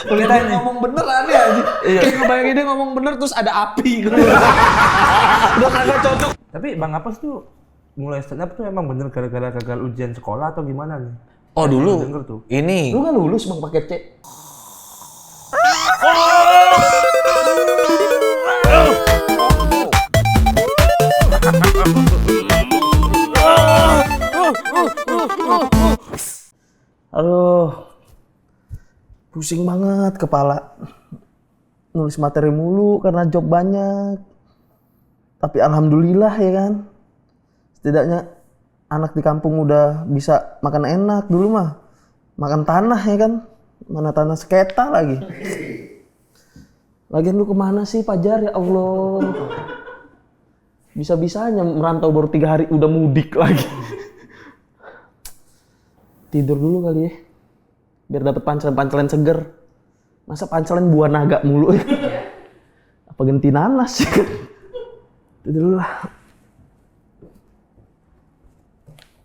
Kita dia ngomong bener aneh aja. Kayak ngebayangin dia ngomong bener terus ada api gitu. Udah kagak cocok. Tapi Bang Apes tuh mulai stand up tuh emang bener gara-gara gagal ujian sekolah atau gimana nih? Oh dulu, denger tuh. ini. Lu kan lulus Bang pakai C. Aduh, pusing banget kepala. Nulis materi mulu karena job banyak. Tapi alhamdulillah ya kan. Setidaknya anak di kampung udah bisa makan enak. Dulu mah makan tanah ya kan. Mana tanah seketa lagi. Lagian lu kemana sih Pajar ya Allah. Bisa-bisanya merantau baru 3 hari udah mudik lagi. Tidur dulu kali ya. Biar dapet pancelan-pancelan seger. Masa pancelan buah naga mulu ya? Apa genti nanas ya? Tidur dulu lah.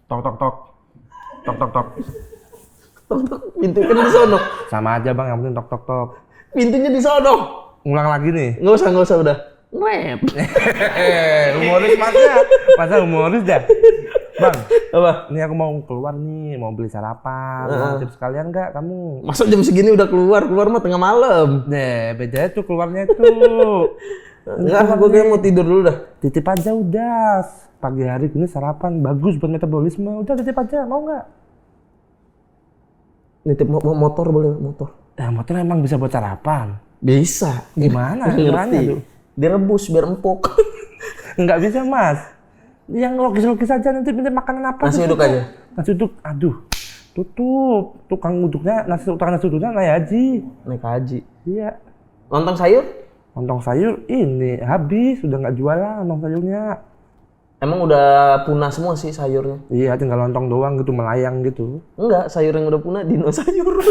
Tok tok tok. Tok tok tok. Tok-tok, pintu kan di sono. Sama aja Bang, yang penting tok tok tok. Pintunya di sono. Ngulang lagi nih. Nggak usah udah. Nget. Humoris masa humoris dah. Bang, Apa? ini aku mau keluar nih, mau beli sarapan. Mau tips sekalian nggak kamu? Masa jam segini udah keluar mah tengah malam. Nih, beda tuh keluarnya tuh. Enggak, gue kayak mau tidur dulu dah. Titip aja udah. Pagi hari gini sarapan bagus buat metabolisme. Udah titip aja, mau nggak? Nitip motor boleh, motor. Ya motor emang bisa buat sarapan. Bisa. Gimana? Gimana tuh? Direbus biar empuk. Nggak bisa Mas. Yang logis-logis aja nanti minta makanan apa? Nasi uduk aja. Nasi uduk, aduh. Tutup. Tukang uduknya, tukang nasi uduknya naik haji. Naik haji. Iya. Lontong sayur? Lontong sayur ini habis, udah nggak jualan lontong sayurnya. Emang udah punah semua sih sayurnya? Iya, tinggal lontong doang gitu, melayang gitu. Enggak, sayur yang udah punah dino sayur.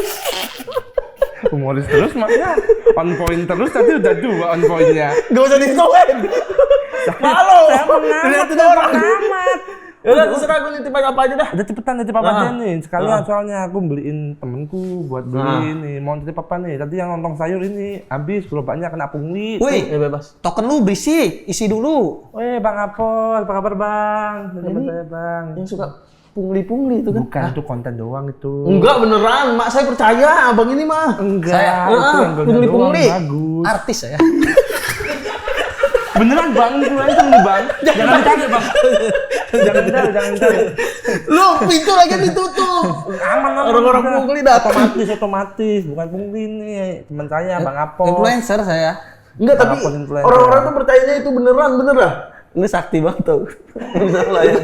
Humoris terus maknya. On point terus, tapi udah 2 on pointnya. Gak usah dikomen. Malu. Saya pengamat. Udah terserah gue nitip apa aja dah. Udah cepetan titip apa aja nih. Sekalian soalnya aku beliin temenku buat beli nih. Mau titip apa nih? Tadi yang lontong sayur ini habis, gerobaknya kena pungli. Wih, Ya bebas. token lu berisik, isi dulu. Weh Bang Apol, apa kabar Bang? Teman saya Bang. Yang suka pungli-pungli itu kan? Bukan, itu konten doang itu. Enggak beneran, mak saya percaya abang ini mah. Enggak, Saya- itu yang konten pungli-pungli. doang, bagus. Artis ya. Beneran Bang, influencer nih Bang. Jangan dicari Bang. Jangan dicari. Lu pintu lagi ditutup. Aman. Orang-orang pungli datang. Otomatis. Bukan pungli nih. Teman saya Bang Apol. Influencer saya. Enggak, tapi Apapun influencer. orang-orang tuh percayanya itu beneran lah. Ini sakti banget tau. Bener lah ya.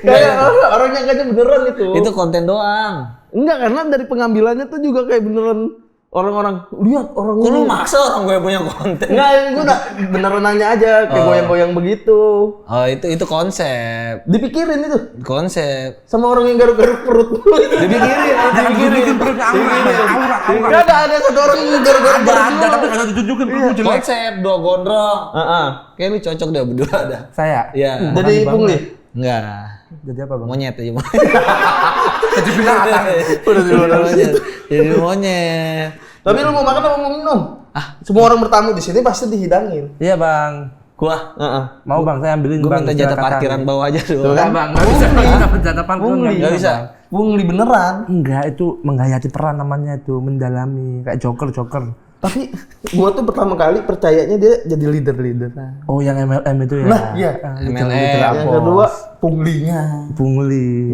Kayak orang nyangkanya beneran itu. Itu konten doang. Enggak, karena dari pengambilannya tuh juga kayak beneran orang-orang lihat orang Kok ini. lu maksa orang gue punya konten? Enggak, gue udah beneran nanya aja kayak goyang-goyang begitu. Oh itu konsep. Dipikirin itu Konsep. sama orang yang garuk-garuk perut. Dipikirin. Enggak ada satu orang yang garuk-garuk perut. Ada, tapi nggak usah ditunjukin perutmu jelek. Konsep 2 gondrong. Heeh. Kayak lu cocok deh berdua dah. Saya? Iya. Jadi pungli. Enggak. Jadi apa Bang? Monyet aja. Jadi binatang. Udah di luar Monyet. Jadi monyet. Tapi lu mau makan apa mau minum? Semua orang bertamu di sini pasti dihidangin. Iya Bang. Gua Mau Bang, saya ambilin Gue Bang. minta jatah silakan. parkiran bawah aja dulu. Tuh kan? Enggak Bang, nggak bisa. Nggak dapat jatah parkiran. Pungli. Nggak bisa. Pungli beneran. Enggak, itu menghayati peran namanya itu, mendalami. Kayak Joker. Tapi gua tuh pertama kali percayanya dia jadi leader. Oh, yang MLM itu ya? Nah, iya. MLM. Yang kedua punglinya. Pungli.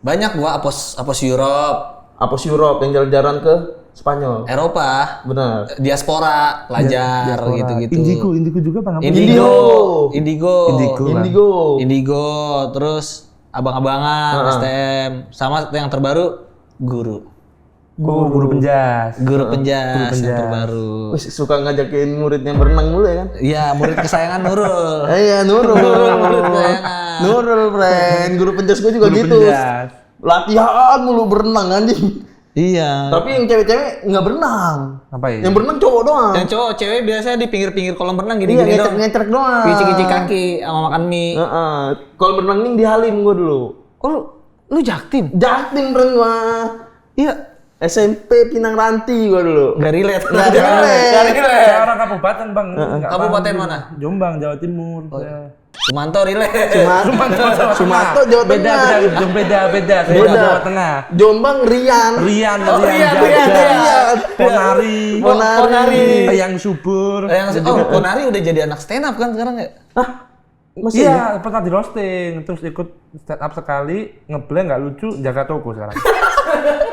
Banyak gua apos Europe, Apos Europe yang jalan-jalan ke Spanyol. Eropa, Benar. diaspora, pelajar gitu-gitu. Indigo juga Bang. Apa? Indigo, Indigo. terus abang-abangan, STM, sama yang terbaru guru. Guru penjas. Guru penjas yang penjas. terbaru. Wih, suka ngajakin muridnya berenang mulu ya kan? Iya, murid kesayangan Nurul. Iya, Nurul. Murid kesayangan. Nurul, friend. Guru penjas gue juga Guru gitu. penjas. Latihan mulu berenang anjing. Iya. Tapi yang cewek-cewek nggak berenang. Apa ya? Yang berenang cowok doang. Yang cowok, cewek biasanya di pinggir-pinggir kolam renang Iya, gini-gini dong. ngecek-ngecek doang. Cuci-cuci kaki sama makan mie. Heeh. Kalau berenang nih di Halim gue dulu. Oh, lu jaktim? Jaktim friend gua. Iya. SMP Pinang Ranti gua dulu. Nggak relate. Nggak relate. Saya orang kabupaten bang. Nggak Kabupaten paham. mana? Jombang, Jawa Timur. Saya. Sumanto relate. Sumanto Jawa Beda, Tengah. beda. Saya Jawa Tengah. Jombang Rian. Rian, Rian. Ponari, yang subur. Ponari udah jadi anak stand up kan sekarang ya? Hah? Masih Iya, pernah di roasting, terus ikut stand up sekali, ngeblank nggak lucu, jaga toko sekarang.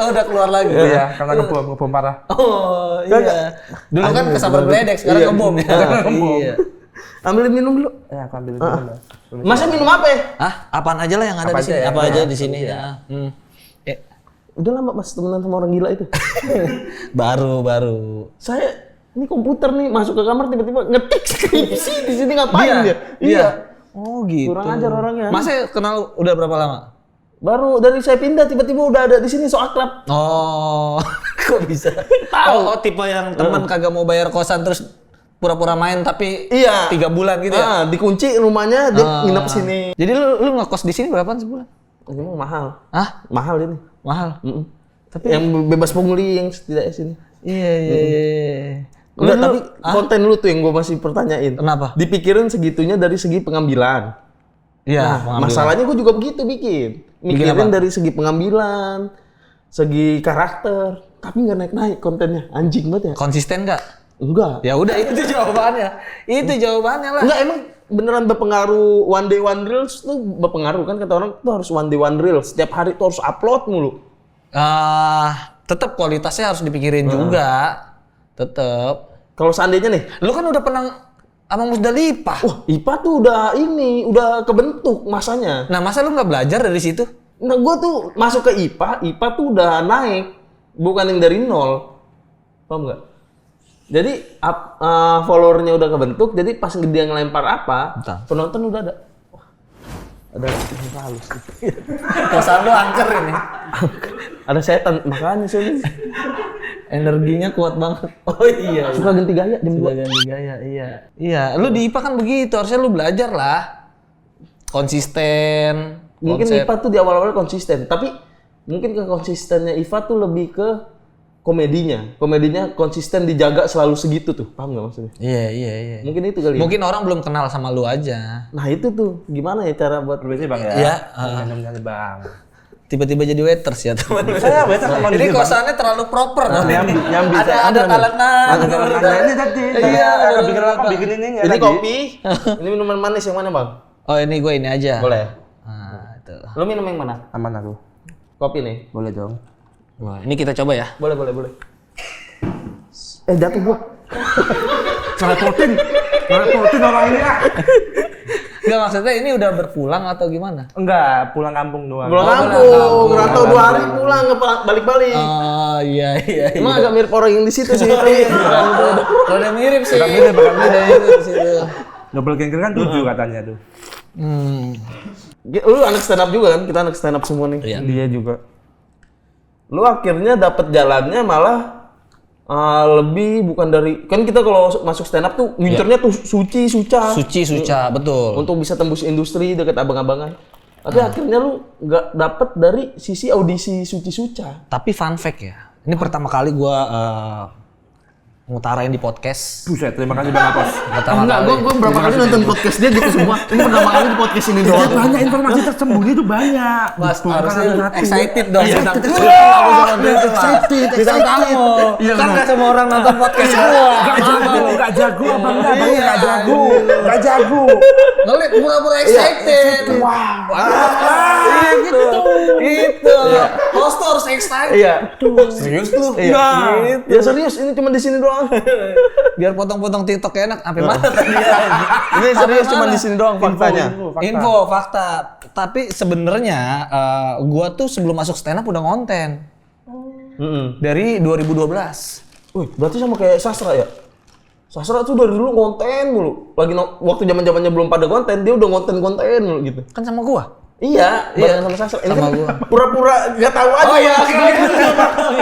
Oh, udah keluar lagi. Iya, karena ngebom parah. Oh, iya. Dulu kan kesabar geledek, sekarang ngebom ya. Iya. Ambilin minum dulu. Ya, aku ambil dulu. Masa minum apa ya? Ah, apaan aja lah yang ada Apa di sini. aja ya? Apa aja di sini ya. Udah lama Mas temenan sama orang gila itu. Baru. Saya ini komputer nih masuk ke kamar tiba-tiba ngetik skripsi di sini ngapain dia? Iya. Oh gitu. Kurang ajar orangnya. Masnya kenal udah berapa lama? Baru dari saya pindah tiba-tiba udah ada di sini so akrab. Oh, kok bisa? Oh, tipe yang teman kagak mau bayar kosan terus pura-pura main tapi Iya. 3 bulan gitu ya? Dikunci rumahnya dia nginep sini. Jadi lu ngekos di sini berapaan sebulan? Emang mahal. Hah? Mahal ini. Mahal? Tapi yang bebas pungli yang setidaknya sini. Iya. Udah, tapi konten lu tuh yang gue masih pertanyain. Kenapa? Dipikirin segitunya dari segi pengambilan. Iya, Nah, masalahnya gue juga begitu bikin. Mikirin apa? dari segi pengambilan, segi karakter, tapi nggak naik-naik kontennya. Anjing banget ya. Konsisten nggak? Enggak. Ya udah itu jawabannya. Itu jawabannya lah. Enggak, emang beneran berpengaruh one day one reels tuh berpengaruh kan kata orang tuh harus one day one reels. Setiap hari tuh harus upload mulu. Tetap kualitasnya harus dipikirin juga. Tetap. Kalau seandainya nih, Lu kan udah pernah sama Musdalifah. wah IPA tuh udah kebentuk masanya. Nah, masa lu nggak belajar dari situ? Nah, gue tuh masuk ke IPA tuh udah naik, bukan yang dari nol. Paham nggak? Jadi followernya udah kebentuk, jadi pas dia ngelempar apa, Betul. penonton udah ada. Wah, ada yang halus. Kosan lu angker ini. Ada setan, makanya sih Energinya kuat banget. Oh iya. suka ganti gaya jam Sudah 2. ganti gaya, iya. Iya, lu di IPA kan begitu, harusnya lu belajar lah. Konsisten. Mungkin konsep. IPA tuh di awal-awal konsisten, tapi mungkin ke konsistennya IPA tuh lebih ke komedinya. Komedinya konsisten dijaga selalu segitu tuh. Paham nggak maksudnya? Iya. Mungkin itu kali ya? Mungkin orang belum kenal sama lu aja. Nah itu tuh, gimana ya cara buat... Permisi bang ya. Iya. Minum-minum bang. Tiba-tiba jadi waiters ya teman. Saya waiter sama Ini dia, Bang. kosannya terlalu proper. nyambi. Ada talenan. Ini tadi. Iya, Bikin apa? Bikin ini ya. Ini lagi. kopi, ini minuman manis yang mana bang? Oh ini gue ini aja. Boleh. Nah, itu. Lo minum yang mana? Aman aku. Kopi nih? Boleh dong. Wah, ini kita coba ya. Boleh. Jatuh gua. Ngerepotin orang ini ah. Enggak maksudnya ini udah berpulang atau gimana? Enggak, pulang kampung doang. Belum pulang kampung, kampung. ngerantau 2 hari pulang, balik-balik. Oh iya. Emang agak mirip orang yang di situ sih. Udah mirip sih. Udah mirip, bakal mirip. Udah mirip di situ. Double gangster kan 7 katanya tuh. Lu anak stand up juga kan? Kita anak stand up semua nih. Iya. Dia juga. Lu akhirnya dapet jalannya malah lebih bukan dari kan kita kalau masuk stand up tuh ngincernya tuh suci suca Betul. untuk bisa tembus industri deket abang-abangan. Tapi akhirnya lu nggak dapet dari sisi audisi suci suca. Tapi fun fact ya. Ini pertama kali gua ngutarain di podcast. Buset, terima kasih Bang Apos. Pertama kali. Gue berapa kali nonton podcast dia gitu semua. Ini pertama kali di podcast ini doang. Banyak informasi tersembunyi itu banyak. Mas, Betul, harusnya satu-satu. excited dong. Excited. Bintang tamu. Kan nggak semua orang nonton podcast gua. Enggak jago apa enggak? Enggak jago. Ngelit pura-pura excited. Wah, gitu. Itu. Host tuh harus excited. Iya. Serius lu? Iya. Gitu. Ya serius, ini cuma di sini doang. Biar potong-potong TikTok enak. Sampai mana tadi? Ini serius cuma di sini doang faktanya. Info, fakta. Tapi sebenarnya gua tuh sebelum masuk stand up udah ngonten. Dari 2012. Wih, berarti sama kayak Sastra ya? Sastra tuh dari dulu konten mulu. Lagi waktu zaman-zamannya belum pada konten, dia udah konten mulu gitu. Kan sama gua. Iya, barengan sama Sastra. Ini Sama kan gua. pura-pura nggak tahu aja. Oh iya,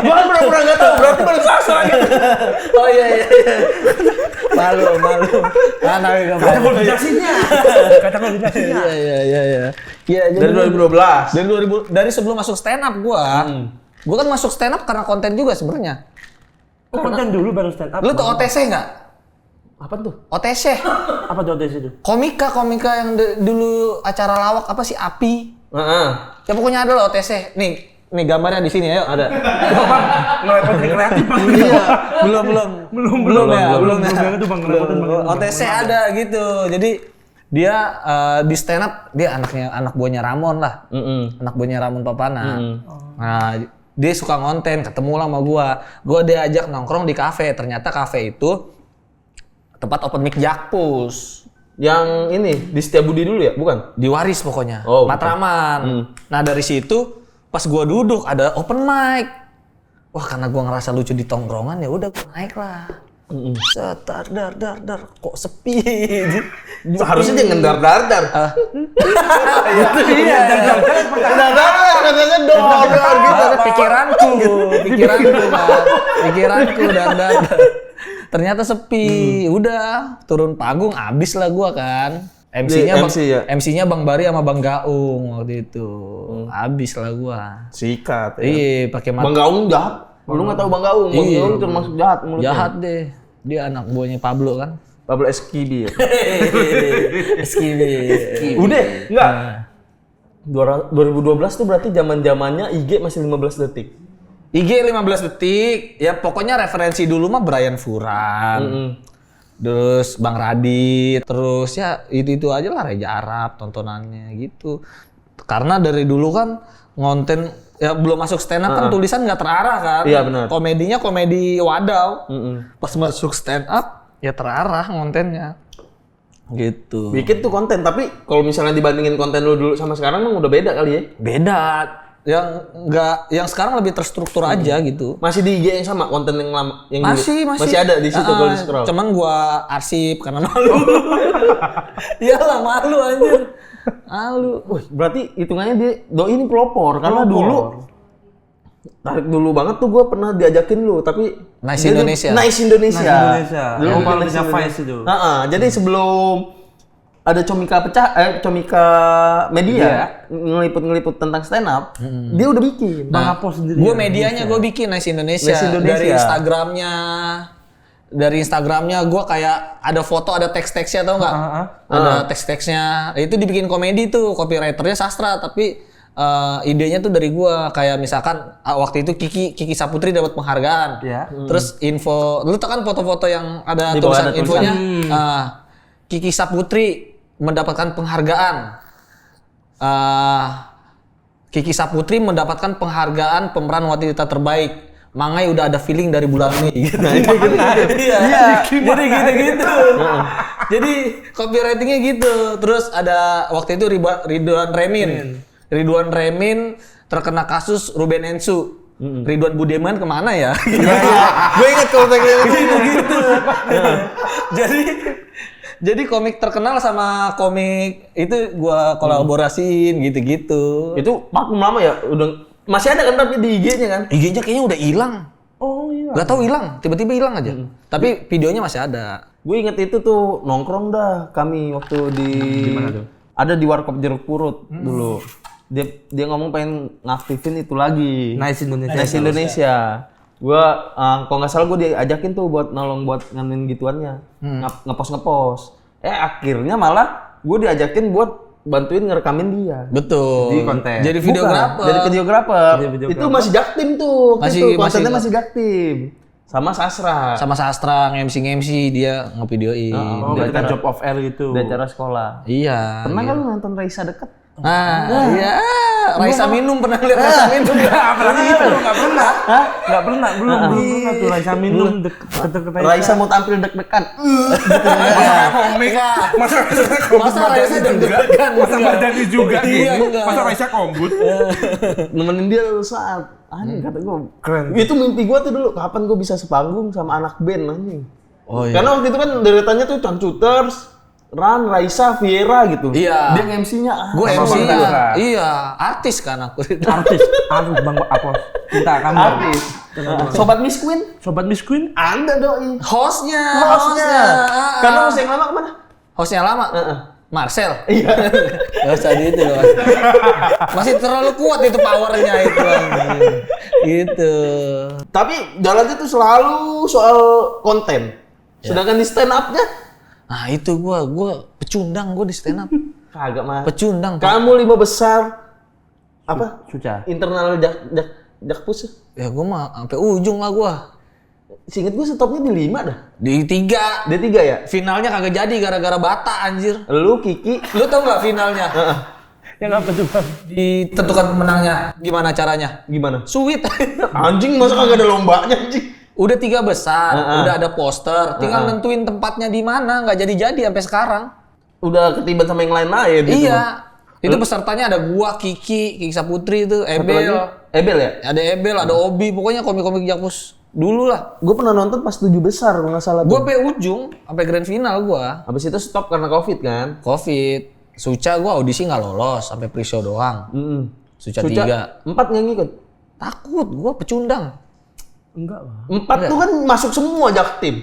Gua kan pura-pura nggak tahu, berarti baru Sastra gitu. Oh iya. Malu. Anak enggak Kata malu. koordinasinya. Iya. Iya, Dari 2012. Dari sebelum masuk stand up gua. Gue kan masuk stand up karena konten juga sebenarnya. Oh, konten dulu baru stand up. Lu tuh OTC nggak? Apa tuh? OTC. Apa tuh OTC itu? Komika yang dulu acara lawak apa sih Api? Heeh. Ya pokoknya ada lah OTC. Nih gambarnya di sini ayo. Ada. Ngerepotin kreatif Bang. Iya, belum ya. Itu Bang, ngerepotin Bang. OTC ada gitu. Jadi dia di stand up dia anak buahnya Ramon lah. Anak buahnya Ramon Papana. Nah, dia suka ngonten, ketemu lah sama gua diajak nongkrong di kafe. Ternyata kafe itu tempat open mic Jakpus. Yang ini di Setiabudi dulu ya, bukan? Di Waris pokoknya. Oh, Matraman. Nah, dari situ pas gua duduk ada open mic. Wah, karena gua ngerasa lucu di tongkrongan ya udah gua naik lah. Set, dar kok sepi. Harusnya dia ngendar dar. Iya. Katanya dor gitu. Pikiranku dar. Ternyata sepi. Udah turun panggung abis lah gua kan. MC-nya Bang Bari sama Bang Gaung waktu itu. Abis lah gua. Sikat. Iya, pakai Bang Gaung jahat. Lu nggak tahu Bang Gaung? Bang Iya. Gaung termasuk jahat mulutnya. Jahat deh. Dia anak buahnya Pablo kan. Pablo Escobar. Skibi. Udah, enggak. 2012 tuh berarti zaman-zamannya IG masih 15 detik. IG 15 detik. Ya pokoknya referensi dulu mah Brian Furan. Terus Bang Radit, terus ya itu aja lah Reza Arab tontonannya gitu. Karena dari dulu kan ngonten ya belum masuk stand up kan tulisan nggak terarah kan. Iya benar. Komedinya komedi wadaw. Pas masuk stand up ya terarah ngontennya. Gitu. Bikin tuh konten, tapi kalau misalnya dibandingin konten lu dulu sama sekarang emang udah beda kali ya? Beda. Yang sekarang lebih terstruktur aja gitu. Masih di IG yang sama konten yang lama yang Masih. dulu? Masih ada di situ kalau di scroll. Cuman gua arsip karena malu. Iyalah malu anjir. Malu. Wih, berarti hitungannya dia doi ini pelopor karena dulu tarik dulu banget tuh gue pernah diajakin lu tapi Nice Indonesia. Nice Indonesia. Dulu Dulu kalau Nice punya Indonesia. Vice itu. Jadi sebelum ada Comika Media ngeliput tentang stand up, dia udah bikin. Bang Apo sendiri. Gue medianya gue bikin Nice Indonesia. Nice Indonesia. Dari Instagramnya gue kayak ada foto, ada teks-teksnya tau nggak? Ada teks-teksnya. Itu dibikin komedi tuh, copywriternya sastra tapi idenya tuh dari gue. Kayak misalkan waktu itu Kiki Saputri dapat penghargaan. Ya. Terus info, lu tau kan foto-foto yang ada Di bawah tulisan ada infonya. Kiki Saputri mendapatkan penghargaan. Kiki Saputri mendapatkan penghargaan pemeran wanita terbaik. Mangai udah ada feeling dari bulan Mei gitu. Iya. Jadi gitu. Jadi copywritingnya gitu. Terus ada waktu itu Ridwan Remin terkena kasus Ruben Ensu. Ridwan Budiman kemana ya? Gue inget kalau gitu. Jadi komik terkenal sama komik itu gua kolaborasiin gitu-gitu. itu vakum lama ya, udah masih ada kan tapi di IG-nya kan? IG-nya kayaknya udah hilang. Oh iya. Gak tahu hilang, tiba-tiba hilang aja. Tapi videonya masih ada. Gue inget itu tuh nongkrong dah kami waktu di mana tuh? Ada di Warkop Jeruk Purut dulu. Dia ngomong pengen ngaktifin itu lagi. Nice Indonesia. Nice Indonesia. Gua kalau nggak salah gue diajakin tuh buat nolong buat nganuin gituannya, ngepost. Akhirnya malah gue diajakin buat bantuin ngerekamin dia. Betul. Jadi konten. Jadi videografer. Jadi videografer. videografer. Itu masih jaktim tuh. Kontennya masih masih jaktim. Sama Sastra. Sama sastra nge-MC dia ngevideoin. Oh, berarti kan job of air gitu. Di acara sekolah. Iya. Pernah kan lu nonton Raisa deket? Iya. Raisa minum pernah lihat Raisa minum? Enggak pernah. Belum pernah tuh Raisa minum deket-deket Raisa mau tampil deg-degan. Masa Raisa deg-degan? Masa Mardani juga Iya, gitu. enggak. Masa Raisa kombut. Nemenin dia saat kata gue Keren. itu mimpi gue tuh dulu kapan gue bisa sepanggung sama anak band anjing. Oh iya. Karena waktu itu kan deretannya tuh Cangcuters, Ran, Raisa, Viera gitu. Iya. Dia MC-nya. Gue Sama Bang MC-nya. Dara. Iya, artis kan aku. Artis Bang Apos. Cinta kamu. Artis. Sobat Miss Queen Sobat Miss Queen. ada doi. Hostnya. Hostnya. Karena host yang lama kemana? Hostnya lama. Marcel? Iya. Gak usah gitu loh. Masih terlalu kuat itu powernya itu. Gitu. Tapi jalannya tuh selalu soal konten. Sedangkan di stand up-nya Nah itu gua pecundang gua di stand up. kagak mah. Pecundang. Pak. Kamu 5 besar apa? Suca. Internal jakpus. Ya gua mah sampai ujung lah gua. Seinget gue stopnya di 5 dah. Di 3. Di 3 ya? Finalnya kagak jadi gara-gara Bata anjir. Lu, Kiki. Lu tau nggak finalnya? Yang apa tuh Bang? Ditentukan pemenangnya gimana caranya? Gimana? Sweet. Anjing, masa kagak ada lombanya anjing? Udah 3 besar, udah ada poster, tinggal nentuin tempatnya di mana, nggak jadi-jadi sampai sekarang. Udah ketiban sama yang lain-lain gitu. Iya. Itu pesertanya ada gua, Kiki Saputri itu, Ebel. Ebel ya? Ada Ebel, ada Obi, pokoknya komik-komik Jakpus dulu lah. Gue pernah nonton pas 7 besar kalau nggak salah. Gua sampai ujung, sampai grand final gua. Habis itu stop karena Covid kan? Covid. Suca gua audisi nggak lolos, sampai pre-show doang. Suca 3. 4 nggak ngikut? Takut, gua pecundang. Enggak lah. 4 tuh kan masuk semua jaktim.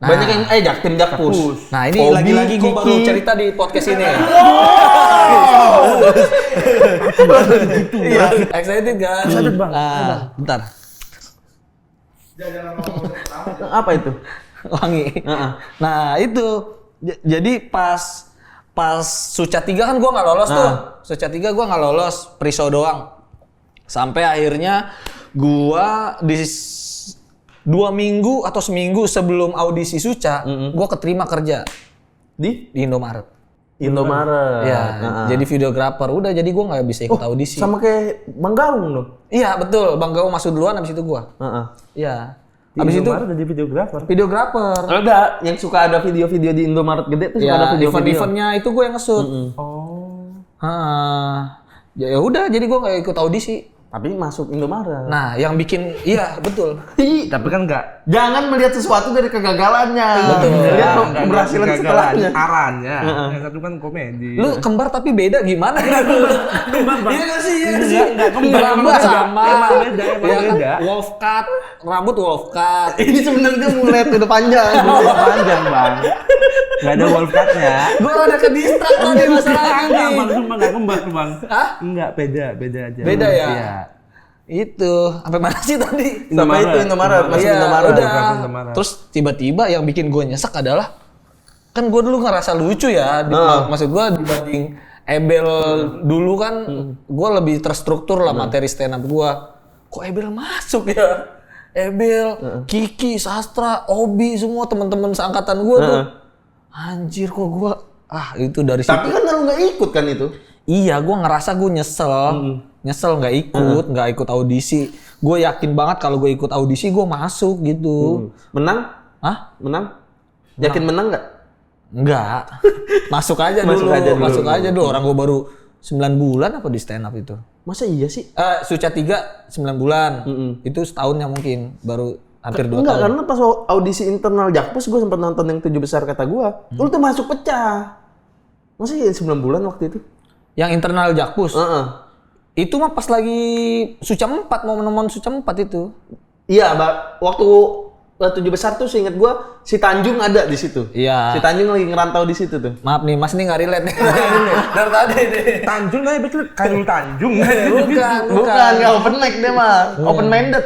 Nah. Banyak yang jakpus. Nah ini Obi, lagi-lagi gua baru Kiki. cerita di podcast ini. Iya, excited kan? Excited, Bang. Nah, bentar. Apa itu? Wangi. Nah itu jadi pas Suca 3 kan gua nggak lolos tuh. Suca 3 gua nggak lolos, pre-show doang. Sampai akhirnya gua di 2 minggu atau seminggu sebelum audisi Suca, gua keterima kerja Di Indomaret. Indomaret. Ya, jadi videografer. Udah, jadi gua nggak bisa ikut audisi. Sama kayak Bang Gaung dong. Iya betul, Bang Gaung masuk duluan, habis itu gua. Iya. Habis itu jadi videografer. videografer. Ada yang suka ada video-video di Indomaret gede tuh suka ada Ya, video-video. event-eventnya itu gue yang nge-shoot. Oh. Ya udah, jadi gue nggak ikut audisi. Tapi masuk Indomaret. Nah, yang bikin, iya betul. Tapi kan enggak. Jangan melihat sesuatu dari kegagalannya. Betul. Lihat Enggak keberhasilan setelahnya. Arannya. Yang satu kan komedi. Lu kembar tapi beda gimana? Kembar Bang. Iya nggak sih? Iya nggak sih? Enggak kembar, Rambut emang sama. emang beda, emang Iya kan? beda. Wolf cut, rambut wolf cut. Ini sebenarnya mulai udah panjang. Udah panjang, Bang. Enggak ada wolf cut-nya. Gue ada ke distrak tadi masalahnya Enggak, nih. Bang, sumpah enggak kembar tuh, Bang. Hah? Enggak, beda aja. Beda ya? Iya. Itu, sampai mana sih tadi? Sampai itu Indomaret, masuk Iya, Indomaret. udah. Indomaret. Terus tiba-tiba yang bikin gue nyesek adalah kan gue dulu ngerasa lucu ya, maksud gue dibanding Ebel dulu kan gue lebih terstruktur lah materi stand up gue. Kok Ebel masuk ya? Ebel, Kiki, Sastra, Obi, semua teman-teman seangkatan gue tuh. Anjir kok gue itu dari situ. Tapi kan lu nggak ikut kan itu? Iya, gue ngerasa gue nyesel nggak ikut audisi. Gue yakin banget kalau gue ikut audisi gue masuk gitu. Menang? Hah? Menang? Yakin menang nggak? Enggak. Masuk aja dulu. Orang gue baru 9 bulan apa di stand up itu. Masa iya sih? Suca 3 9 bulan. Itu setahunnya mungkin baru hampir 2 Enggak, tahun. karena pas audisi internal Jakpus gue sempat nonton yang 7 besar kata gue. Lu tuh masuk pecah. Masa iya 9 bulan waktu itu? Yang internal Jakpus. Itu mah pas lagi Suca 4 mau menemukan Suca 4 itu. Iya, Mbak. Waktu 7 besar tuh seinget gue si Tanjung ada di situ. Iya. Si Tanjung lagi ngerantau di situ tuh. Maaf nih, Mas nih nggak relate nih. Dari tadi nih. Tanjung lah, betul Kairul Tanjung. Bukan, nggak open mic deh mah. Open minded.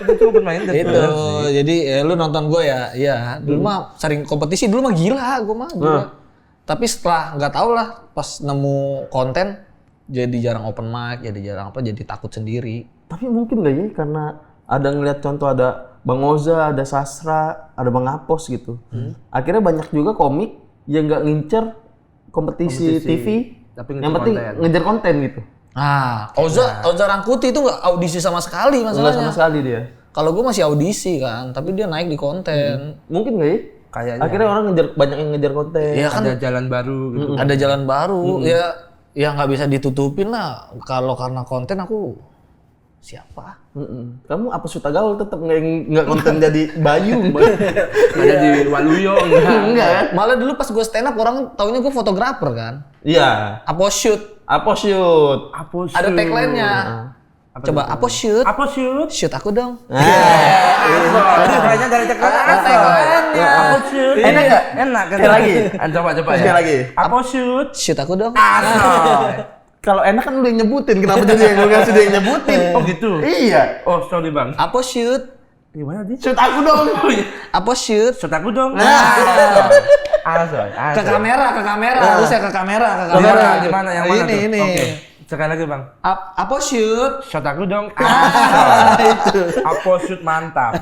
Itu open minded. Itu jadi lu nonton gue ya, iya. Dulu mah sering kompetisi, dulu mah gila, gue mah gila. Tapi setelah nggak tau lah, pas nemu konten jadi jarang open mic, jadi jarang apa, jadi takut sendiri. Tapi mungkin nggak ya karena ada ngeliat contoh ada Bang Oza, ada Sastra, ada Bang Apos gitu. Akhirnya banyak juga komik yang nggak ngincer kompetisi TV, tapi yang penting ngejar konten gitu. Oza Rangkuti itu nggak audisi sama sekali Nggak masalahnya. sama sekali dia. Kalau gue masih audisi kan, tapi dia naik di konten. Mungkin nggak ya? Kayaknya. Akhirnya orang banyak yang ngejar konten. Iya kan, Ada jalan baru gitu. ada jalan baru. Ya nggak bisa ditutupin lah. Kalau karena konten aku siapa? Kamu apa suta gaul tetap nggak konten jadi Bayu. Nggak jadi Waluyo Enggak kan? Malah dulu pas gue stand up orang taunya gue fotografer kan. Iya. Apa shoot? Apa shoot? Ada tagline-nya. Coba apa shoot? Apa shoot? Shoot aku dong. Jadi kayaknya dari cek apa shoot? Enak nggak? Enak kan? Sekali lagi. Coba ya. Sekali lagi. Apa shoot? Shoot aku dong. Kalau enak kan udah yang nyebutin, kenapa jadi yang gue kasih dia yang nyebutin? Oh gitu? Iya. Oh sorry bang. Apa shoot? Gimana dia? Shoot aku dong. Apa shoot? Shoot aku dong. Ke kamera, harusnya ke kamera. Gimana yang mana tuh? Ini. Oke. Sekali lagi bang. Apa shoot? Shot aku dong. Itu. Apa shoot mantap.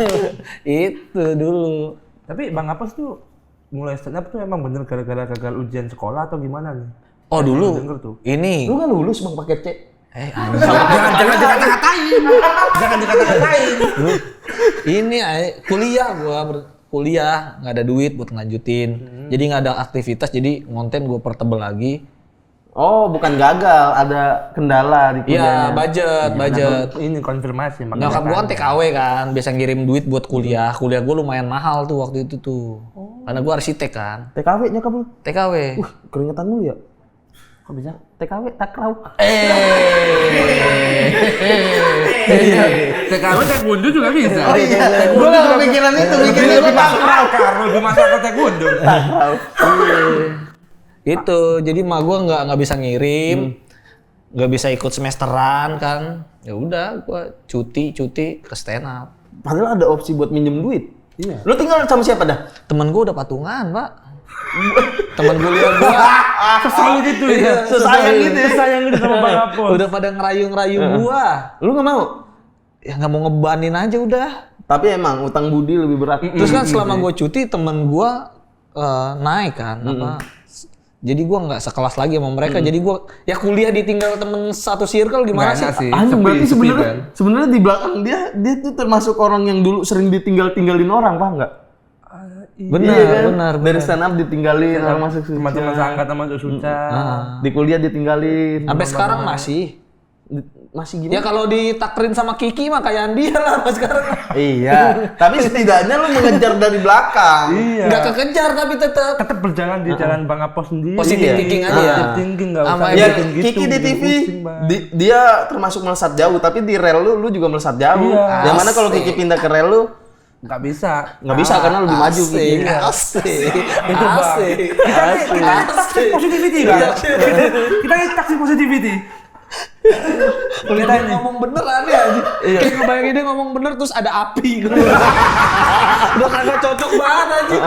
Itu dulu. Tapi bang Apos tuh mulai stand up tuh emang bener gara-gara gagal ujian sekolah atau gimana nih? Oh dulu. Denger tuh. Ini. Lu kan lulus bang pakai C. Jangan dikata-katain. Jangan dikata-katain. Ini kuliah nggak ada duit buat ngelanjutin. Jadi nggak ada aktivitas, jadi konten gue pertebel lagi. Oh, bukan gagal, ada kendala di Iya, kuliahnya. budget. Ini konfirmasi. Nyokap gue kan TKW kan, biasa ngirim duit buat kuliah. Kuliah gue lumayan mahal tuh waktu itu tuh. Karena gue arsitek kan. TKW nyokap lu? TKW. Keringetan lu ya? Kok bisa? TKW takraw. TKW taekwondo juga bisa. Oh iya, gue gak kepikiran itu, mikirnya gue takraw. Lebih masuk ke taekwondo. Itu, jadi mah gue nggak bisa ngirim, nggak bisa ikut semesteran kan. Ya udah, gue cuti ke stand up. Padahal ada opsi buat minjem duit. Iya. Lu tinggal sama siapa dah? Temen gue udah patungan, Pak. Temen kuliah gue Sesayang gitu ya. Sesayang gitu sama Bang Apos. udah pada ngerayu gue. Lu gak mau? Ya nggak mau ngebanin aja udah. Tapi emang utang budi lebih berat. Terus kan selama gue cuti temen gue naik kan, jadi gue nggak sekelas lagi sama mereka. Jadi gue ya kuliah ditinggal temen satu circle gimana sih? Anjing, berarti sebenarnya di belakang dia tuh termasuk orang yang dulu sering ditinggalin orang, paham nggak? Benar. Dari stand up ditinggalin orang masuk Suca. Teman-teman seangkatan masuk Suca. Di kuliah ditinggalin. Sampai sekarang masih. Masih Ya gimana? kalau ditakrin sama Kiki mah kayak dia lah mas sekarang. Iya, tapi setidaknya lu mengejar dari belakang. Iya. Nggak kekejar tapi tetap. Tetap berjalan di jalan Bang Apos sendiri. Positive thinking aja ya. Positive thinking nggak usah. Ya, bikin gitu, Kiki di bikin TV, pusing, Bang. dia termasuk melesat jauh, tapi di rel lu juga melesat jauh. Iya. Yang mana kalau Kiki pindah ke rel lu, Nggak bisa. nggak bisa karena lebih maju Kiki. Asik. Itu Bang. Kita toxic positivity, Bang. Kita toxic positivity. Kita ngomong bener aneh aja. Kayak ngebayangin dia ngomong bener terus ada api gitu. Udah kagak cocok banget aja.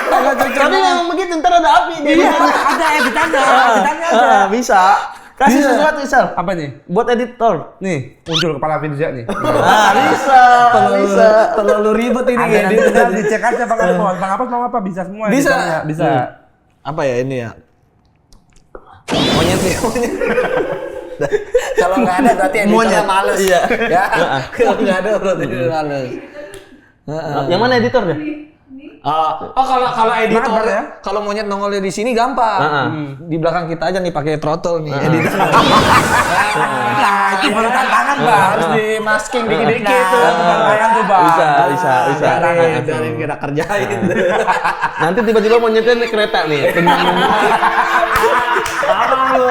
Kagak cocok. Tapi memang begitu, ntar ada api. Iya, ada editannya ada. Bisa. Kasih sesuatu, Isal. Apa nih? Buat editor. Nih, muncul kepala Firza nih. Bisa. Terlalu ribet ini Ada nanti tinggal dicek aja Bang Apos. Bang Apos mau apa? Bisa semua. Bisa. editannya. Bisa. Apa ya ini ya? Monyet. Kalau nggak ada berarti editornya males. Iya. Ya. Kalau nggak ada berarti males. Yang mana editornya? Kalau editor Mabar ya? kalau monyet nongolnya di sini gampang. Di belakang kita aja nih pakai throttle nih editor. Nah, itu baru tantangan, Bang. Harus di masking dikit-dikit tuh. Tantangan tuh, Bang. Bisa. Dari kita kerjain. Nanti tiba-tiba monyetnya naik kereta nih. Paham lu.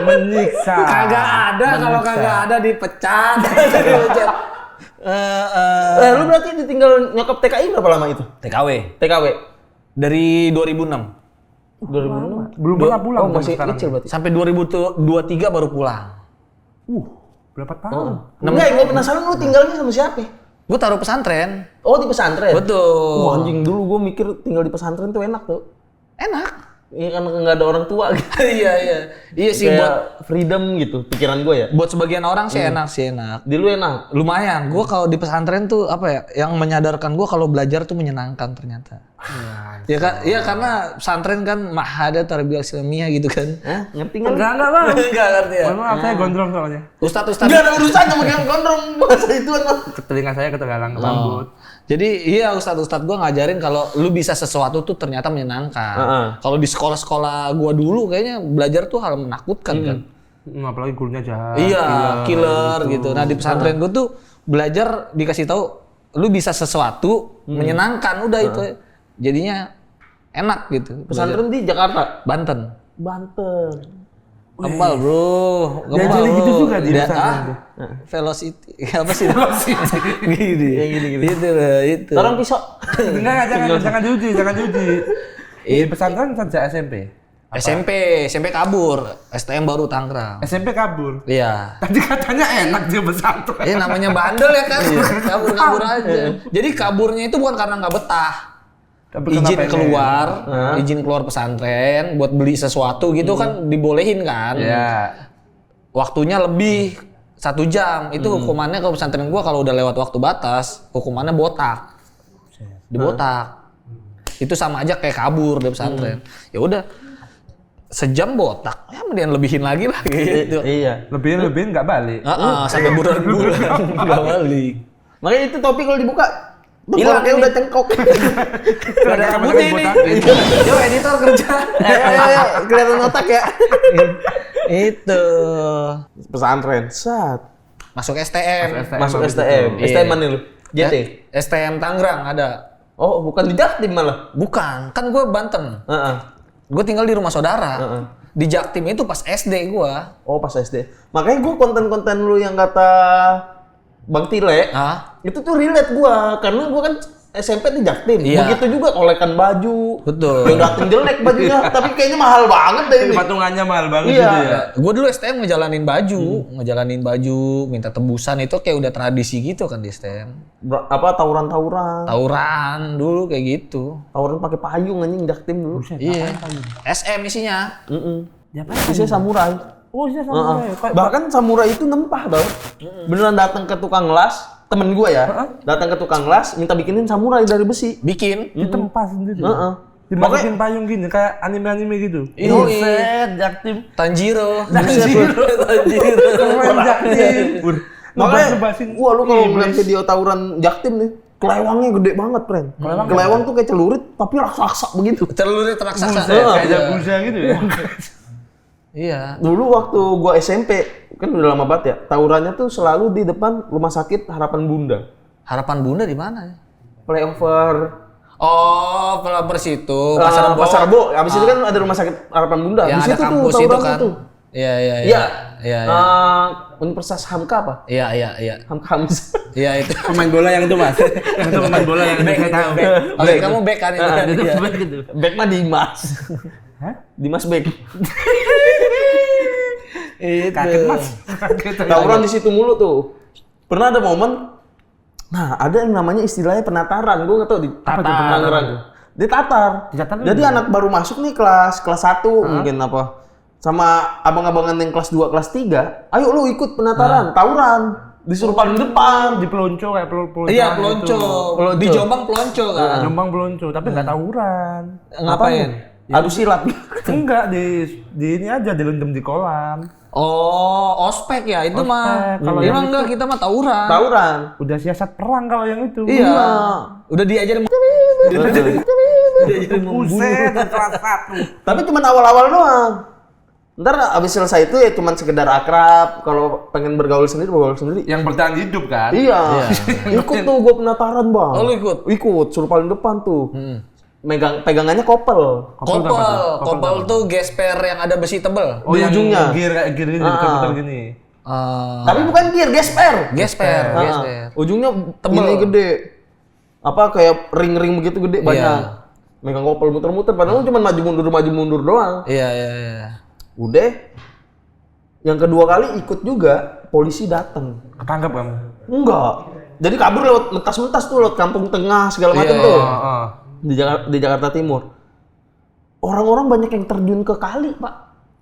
Menyiksa. Kagak ada kalau kagak ada dipecat. Lu berarti ditinggal nyokap TKI berapa lama itu? TKW TKW. dari 2006 Belum pernah pulang. Oh, masih sekarang. kecil berarti. sampai 2023 baru pulang. Berapa tahun? Enggak, gue penasaran lu tinggalnya sama siapa? Gue taruh pesantren. Oh, di pesantren. Betul. Wah, anjing, dulu gue mikir tinggal di pesantren tuh enak tuh. Enak. Iya kan nggak ada orang tua gitu. Iya sih Kayak freedom gitu pikiran gue ya. buat sebagian orang sih enak. Di lu enak. Lumayan. Gue kalau di pesantren tuh apa ya? Yang menyadarkan gue kalau belajar tuh menyenangkan ternyata. Ya kan? Iya karena pesantren kan mahada tarbiyah islamiyah gitu kan. Ngerti nggak? Enggak, Bang. Enggak ngerti ya. Mohon maaf, saya gondrong soalnya. Ustadz. Nggak ada urusannya sama yang gondrong bahasa ituan mah. Telinga saya ketegalan rambut. Jadi iya ustadz gue ngajarin kalau lu bisa sesuatu tuh ternyata menyenangkan. Kalau di sekolah-sekolah gue dulu kayaknya belajar tuh hal menakutkan kan. Apalagi gurunya jahat. Iya, killer gitu. Nah di pesantren gue tuh belajar dikasih tahu lu bisa sesuatu menyenangkan udah itu. Jadinya enak gitu. Pesantren di Jakarta. Banten. Banten. Kebal bro. Diajari gitu juga di Dia- pesantren ah, tuh. Velocity. Apa sih? Gini. Yang gini-gini. Itu lah, itu. Tolong pisau. Enggak, jangan diuji. Di pesantren sejak SMP kabur. STM baru Tangerang. SMP kabur. Iya. Tadi katanya enak dia pesantren. Ya namanya bandel ya kan. Kabur-kabur aja. Jadi kaburnya itu bukan karena nggak betah. Tapi Izin kenapa keluar, izin keluar pesantren buat beli sesuatu gitu kan dibolehin kan. Iya. Waktunya lebih 1 jam. Itu hukumannya kalau pesantren gua kalau udah lewat waktu batas, hukumannya botak. Dibotak. Itu sama aja kayak kabur dari pesantren. Ya udah sejam botak. Ya mendingan lebihin lagi lah gitu. Iya. Lebihin nggak balik. Sampai bulan enggak balik. Makanya itu topi kalau dibuka hilang kayak udah cengkok. Ada rambutnya ini. Yo editor kerja. Ayo, kelihatan otak ya. Itu. Pesantren. Sat. Masuk STM. Masuk STM. Iya. STM mana lu? JT. STM Tangerang ada. Oh, bukan di Jaktim malah. Bukan, kan gue Banten. Heeh. Gue tinggal di rumah saudara. Di Jaktim itu pas SD gue. Oh, pas SD. Makanya gua konten-konten lu yang kata Bang Tile, itu tuh relate gua karena gua kan SMP di Jaktim. Iya. Begitu juga kolekan baju. Betul. Yang dateng jelek bajunya, tapi kayaknya mahal banget deh ini. Patungannya mahal banget Iya. gitu ya. Gue dulu STM ngejalanin baju, minta tebusan itu kayak udah tradisi gitu kan di STM. Apa tawuran-tawuran. Tawuran dulu kayak gitu. Tawuran pakai payung anjing Jaktim dulu. Iya. SM isinya. Isinya samurai. Oh, iya sama ya. Bahkan samurai itu nempah tau. Beneran datang ke tukang las, temen gua ya. Datang ke tukang las minta bikinin samurai dari besi. Bikin. Ditempas sendiri. Heeh. Dimasukin payung gini kayak anime-anime gitu. Buset, Jaktim. Tanjiro. Keren Jaktim. Makanya, Nebasin wah lu kalau Iblis. ngeliat video tawuran Jaktim nih, kelewangnya gede banget, friend. Kelewang tuh kayak celurit, tapi raksasa begitu. Celurit raksasa. Kayak Jabuza gitu ya. Iya. Dulu waktu gua SMP, kan udah lama banget ya, tawurannya tuh selalu di depan rumah sakit Harapan Bunda. Harapan Bunda di mana? Flyover Oh, pelapor situ, Pasar Rebo. Pasar Rebo. Habis itu kan ada rumah sakit Harapan Bunda. Yang Di ada situ tuh kampus itu tawuran kan. tuh. Iya. Iya. Universitas Hamka apa? Iya. Hamka Hamzah. Iya itu. Pemain bola yang itu mas. Yang itu pemain bola yang saya tahu. Oke, kamu back kan itu. kan? Iya. gitu. Bek mah Dimas. Hah? Dimas Bek. Kaget mas. Tawuran di situ mulu tuh. Pernah ada momen, nah ada yang namanya istilahnya penataran, gue nggak tahu di Tangerang. Di tatar. Jadi anak baru masuk nih kelas 1 mungkin apa, sama abang-abangan yang kelas 2, kelas 3, ayo lu ikut penataran, tawuran. Disuruh paling depan. Di pelonco kayak pelonco. Iya, pelonco. Di Jombang pelonco kan. Jombang pelonco, tapi nggak tawuran. Ngapain? Adu silat. Enggak, di ini aja dilendam di kolam. Oh, ospek ya itu mah. Kalau Ini yang mah enggak, kita mah tawuran. Tawuran. Udah siasat perang kalau yang itu. Iya. Udah diajarin Buset, kelas 1. Tapi cuma awal-awal doang. Ntar abis selesai itu ya cuma sekedar akrab. Kalau pengen bergaul sendiri. Yang bertahan hidup kan? Iya. Ikut tuh gue penataran bang. Oh, lu ikut? Ikut, suruh paling depan tuh. Pegangannya kopel. Kopel tuh gesper yang ada besi tebel. Oh, Di yang ujungnya. gear kayak gear ini, diputar gini. Tapi bukan gear, gesper. Gesper. Ujungnya Tebel. ini gede. Apa kayak ring-ring begitu gede banyak. Megang kopel muter-muter. Padahal cuma maju mundur doang. Iya. Udah. Yang kedua kali ikut juga, polisi datang. Ketangkep kamu? Enggak. Jadi kabur lewat mentas-mentas tuh, lewat Kampung Tengah segala macam tuh. Di Jakarta Timur. Orang-orang banyak yang terjun ke kali, Pak.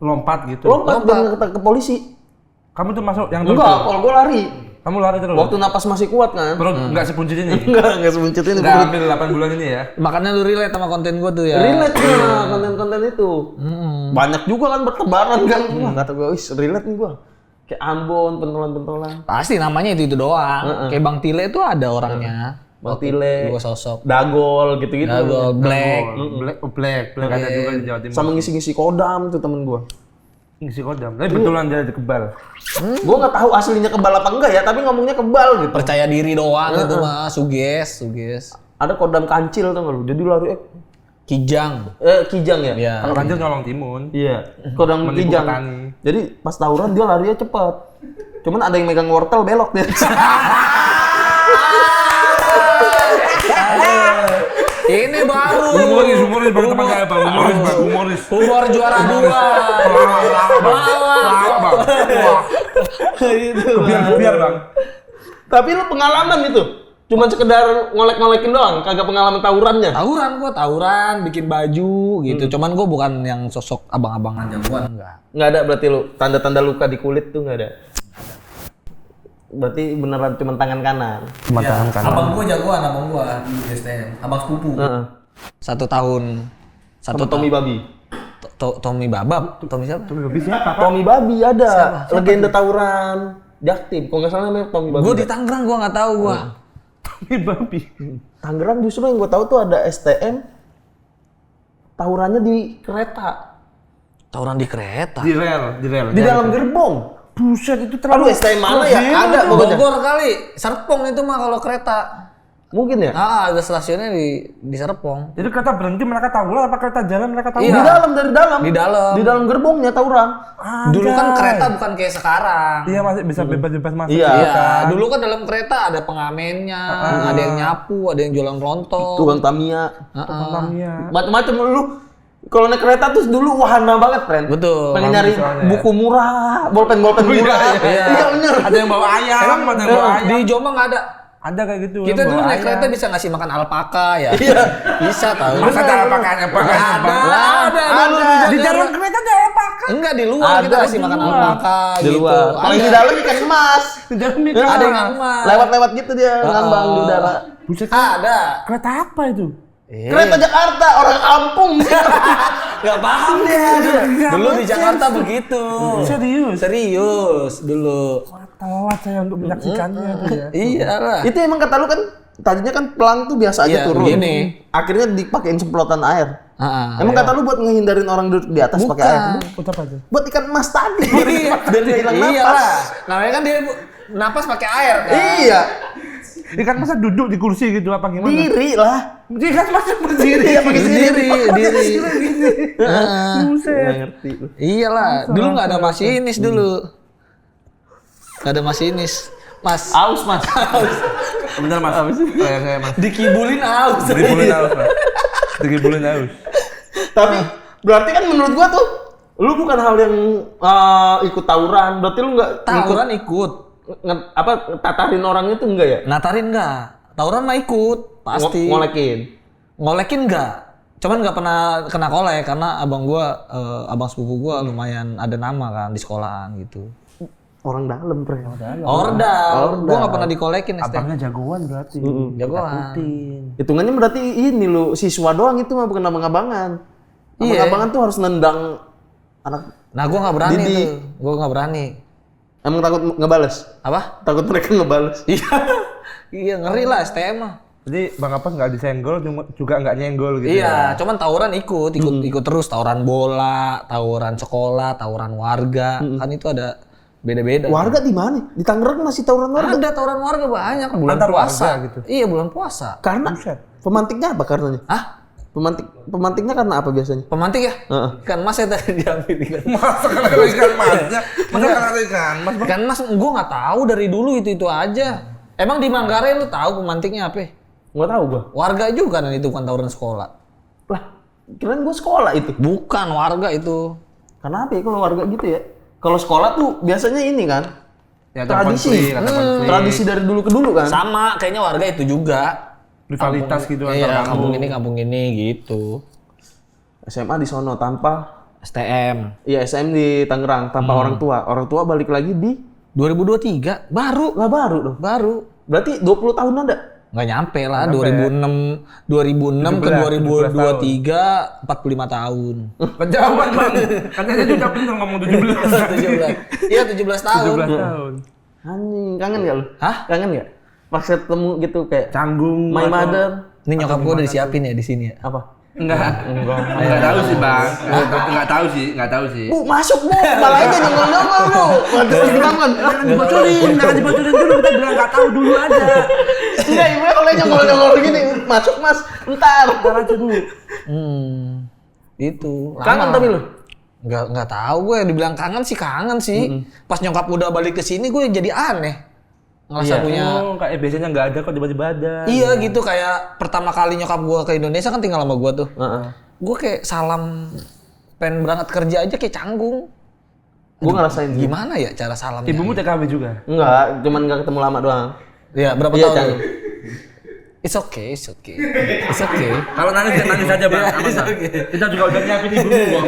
Lompat gitu. Lompat ke polisi. Kamu tuh masuk yang Enggak, kalau gue lari. Kamu lari terus? Waktu napas masih kuat kan? Perut nggak sebuncit ini? Enggak sebuncit ini. Nggak ambil 8 bulan ini ya? Makanya lu relate sama konten gua tuh ya. Relate lah konten-konten itu. Banyak juga kan bertebaran kan. Wah, kata gue, wis relate nih gue. Kayak Ambon, pentolan-pentolan. Pasti namanya itu doang. Kayak Bang Tile tuh ada orangnya. Bang Tile. Gua sosok. Dagol gitu-gitu. Dagol, Black. Black ada juga di Jawa Timur. Sama ngisi-ngisi kodam tuh temen gue. Ngisi kodam. Tapi betulan dia kebal. Gue nggak tahu aslinya kebal apa enggak ya, tapi ngomongnya kebal gitu. Percaya diri doang itu mah, suges. Ada kodam kancil tuh nggak lu? Jadi lari Kijang. Kijang ya? Iya. Kalau Ranjil nyolong timun. Iya. Kodang Menipu Kijang. petani. Jadi pas tawuran dia larinya cepat. Cuman ada yang megang wortel belok dia. Ini baru. Humoris baru teman saya Bang. Humoris. Humor juara 2. Biar Bang. Tapi lu pengalaman itu? Cuman sekedar ngolek-ngolekin doang, kagak pengalaman tawurannya? Tawuran, bikin baju gitu. Cuman gua bukan yang sosok abang-abangan jagoan, enggak. Nggak ada berarti lu, tanda-tanda luka di kulit tuh nggak ada? Berarti beneran cuman tangan kanan? Cuma tangan kanan. Abang gua jagoan, abang gua di STM. Abang sepupu. 1 tahun. Sama Tommy Babi? Tommy Babab. Tommy siapa? Tommy Babi ada, legenda tawuran Jaktim. Kalau nggak salah namanya Tommy Babi. Gua di Tangerang, gua nggak tahu gua. Babi. Tangerang justru yang gue tahu tuh ada STM tawurannya di kereta. Tawuran di kereta. Di rel. Di dalam gerbong. Buset itu Aduh, STM mana ya? Ada pokoknya. Bogor kali. Serpong itu mah kalau kereta. Mungkin ya? Ada stasiunnya di Serpong. Jadi kereta berhenti mereka tawuran apa kereta jalan mereka tawuran? Iya. Dari dalam. Di dalam. Di dalam gerbongnya tawuran. Dulu kan kereta bukan kayak sekarang. Iya masih bisa bebas-bebas masuk. Iya. Iya, dulu kan dalam kereta ada pengamennya, ada yang nyapu, ada yang jualan lontong. Tukang Tamiya. Tamiya. Macam-macam lu. Kalau naik kereta tuh dulu wahana banget, friend. Betul. Pengen nyari buku murah, bolpen-bolpen murah. Iya, bener. Ada yang bawa ayam, ada yang bawa ayam. Di Jombang ada. Ada kayak gitu. Kita yang dulu bawa naik ayam. kereta bisa ngasih makan alpaka ya. Iya. Bisa tahu. Masa ada alpakanya? Ada. Di dalam kereta ada alpaka. Enggak, di luar kita kasih makan alpaka Di gitu. luar. Paling di dalam ikan emas. Di dalam Ada yang emas. Lewat-lewat gitu dia ngambang di udara. Buset. Ada. Kereta apa itu? Kereta Jakarta, orang kampung. Gak paham dia. Dulu di Jakarta begitu. Serius dulu. Telat saya untuk menyaksikannya tuh ya. Iyalah. Itu emang kata lu kan tadinya kan pelang tuh biasa aja Iya, turun. begini. Akhirnya dipakein semprotan air. Emang Iya. kata lu buat ngehindarin orang duduk di atas pakai air. Buat apa tuh? Buat ikan emas tadi. Biar dia hilang Iyalah. napas. Namanya kan dia napas pakai air kan. Iya. Ikan masa duduk di kursi gitu apa gimana? Diri lah. Ikan masa berdiri. Iya, pakai Diri. Buset. Nggak ngerti. Iyalah, dulu nggak ada masinis dulu. Nggak ada masinis. Mas, Aus, Mas. Bener mas. Saya mas. dikibulin aus. Dikibulin aus mas. Dikibulin aus. Tapi berarti kan menurut gua tuh lu bukan hal yang ikut tawuran. Berarti lu nggak Tawuran ikut. tatarin orang itu enggak ya? Natarin nggak? Tawuran mah ikut, pasti. Ngolekin nggak? Cuman nggak pernah kena kolek karena abang abang sepupu gua lumayan ada nama kan di sekolahan gitu. Orang dalam, Pre. Ordal. Gua nggak pernah dikolekin. Abangnya jagoan berarti. Jagoan. Hitungannya berarti ini lu siswa doang itu mah bukan abang-abangan. Iya. Abang-abangan tuh harus nendang anak. Nah, gua nggak berani Didi. tuh. Gua nggak berani. Emang takut ngebales? Apa? Takut mereka ngebales. Iya. Iya, ngeri lah STM mah. Jadi Bang Apas nggak disenggol, juga nggak nyenggol gitu. Iya, cuman tawuran ikut terus, tawuran bola, tawuran sekolah, tawuran warga, kan itu ada beda-beda. Warga di mana? Di Tangerang masih tawuran warga? Ada tawuran warga banyak bulan Antar puasa warga gitu? Iya, bulan puasa. Karena pemantiknya apa karenanya? Hah? Pemantiknya karena apa biasanya? Pemantik ya? Ikan mas ya tadi diambil ikan. Masa kalau ikan masnya? Masa kalau ikan mas? Ikan mas, gua nggak tahu dari dulu itu aja. Emang di Manggarai lu tahu pemantiknya apa? Nggak tahu gua. Warga juga kan itu, bukan tawuran sekolah. Lah, kirain gua sekolah itu. Bukan warga itu. Kenapa ya kalau warga gitu ya? Kalau sekolah tuh biasanya ini kan? Ya, Tradisi. konflik. Tradisi dari dulu ke dulu kan? Sama, kayaknya warga itu juga. Rivalitas gitu Iya, antar kampung ini gitu. SMA di sono tanpa STM. iya SM di Tangerang tanpa orang tua. Orang tua balik lagi di 2023 baru lah baru dong. baru Berarti 20 tahun ada? nggak nyampe lah 2006 ke 2023 45 tahun. Kejauhan bang, katanya juga bener ngomong 17. 17. Iya 17 tahun. 17 tahun. Anjing, kangen gak lu? Hah? Kangen gak? Pas ketemu gitu kayak Canggung. My Mother. Ini nyokap gua udah disiapin ya di sini ya. Apa? Enggak tahu sih bang. Enggak tahu sih. Bu, masuk bu. Malah aja nyongol-nyongol bu. Waduh, kangen. Jangan dibocorin dulu, kita bilang enggak tahu dulu aja. Enggak, ibu kalau nyongol-nyongol gini. Masuk mas, ntar. Ntar aja dulu. Itu. Kangen tapi lu? Nggak tahu gue, dibilang kangen sih. Pas nyokap udah balik ke sini gue jadi aneh. Ngerasa punya. Oh, kayak biasanya nggak ada kok tiba-tiba ada. Iya gitu, kayak pertama kali nyokap gue ke Indonesia kan tinggal sama gue tuh. Gue kayak salam pengen berangkat kerja aja kayak canggung. Gue ngerasain Gimana ya cara salamnya? Ibumu TKW juga? Enggak, cuman nggak ketemu lama doang. Iya, berapa Iya, tahun? Cang. It's okay. Kalau nangis aja bang, aman bang. Kita juga udah nyiapin ibumu bang.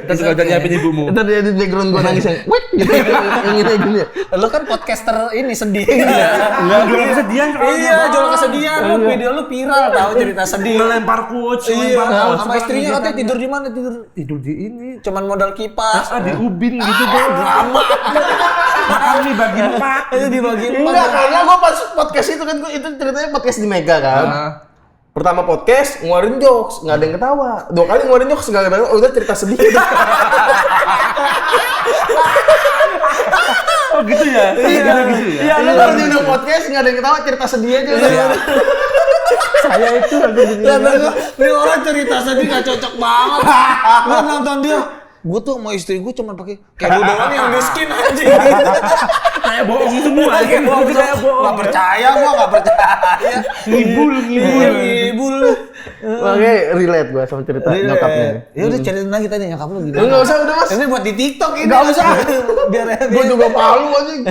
Kita juga udah nyiapin ibumu. Ntar dia di background gue nangis yang wek gitu, yang gitu gini. Lo kan podcaster ini sedih. Enggak jual kesedihan soalnya. Iya, jual kesedihan. Lu video lu viral tahu cerita sedih. Melempar quotes, Iya, sama istrinya katanya tidur di mana? Tidur di ini. Cuman modal kipas. Di ubin gitu dong. Drama. Makan nih bagi 4. Itu dibagi 4. Enggak, karena gue pas podcast itu kan itu ceritanya podcast di Mega kan. Pertama podcast ngeluarin jokes, nggak ada yang ketawa. 2 kali ngeluarin jokes nggak ada yang ketawa, udah cerita sedih. Oh gitu ya? Iya, lu baru diundang podcast nggak ada yang ketawa, cerita sedih aja udah. Saya itu Ini orang cerita sedih nggak cocok banget. Lu nonton dia. Gue tuh sama istri gue cuma pakai kayak lu doang yang miskin anjing. Kayak bohong semua. Kayak bohong. Nggak percaya, gue nggak percaya. Ngibul. Ngibul. Makanya relate gue sama cerita nyokapnya. Ya udah ceritain lagi tadi nyokap lu gimana? Nggak usah, udah mas. Ini buat di TikTok ini. Nggak usah. Biar Gue juga malu anjing.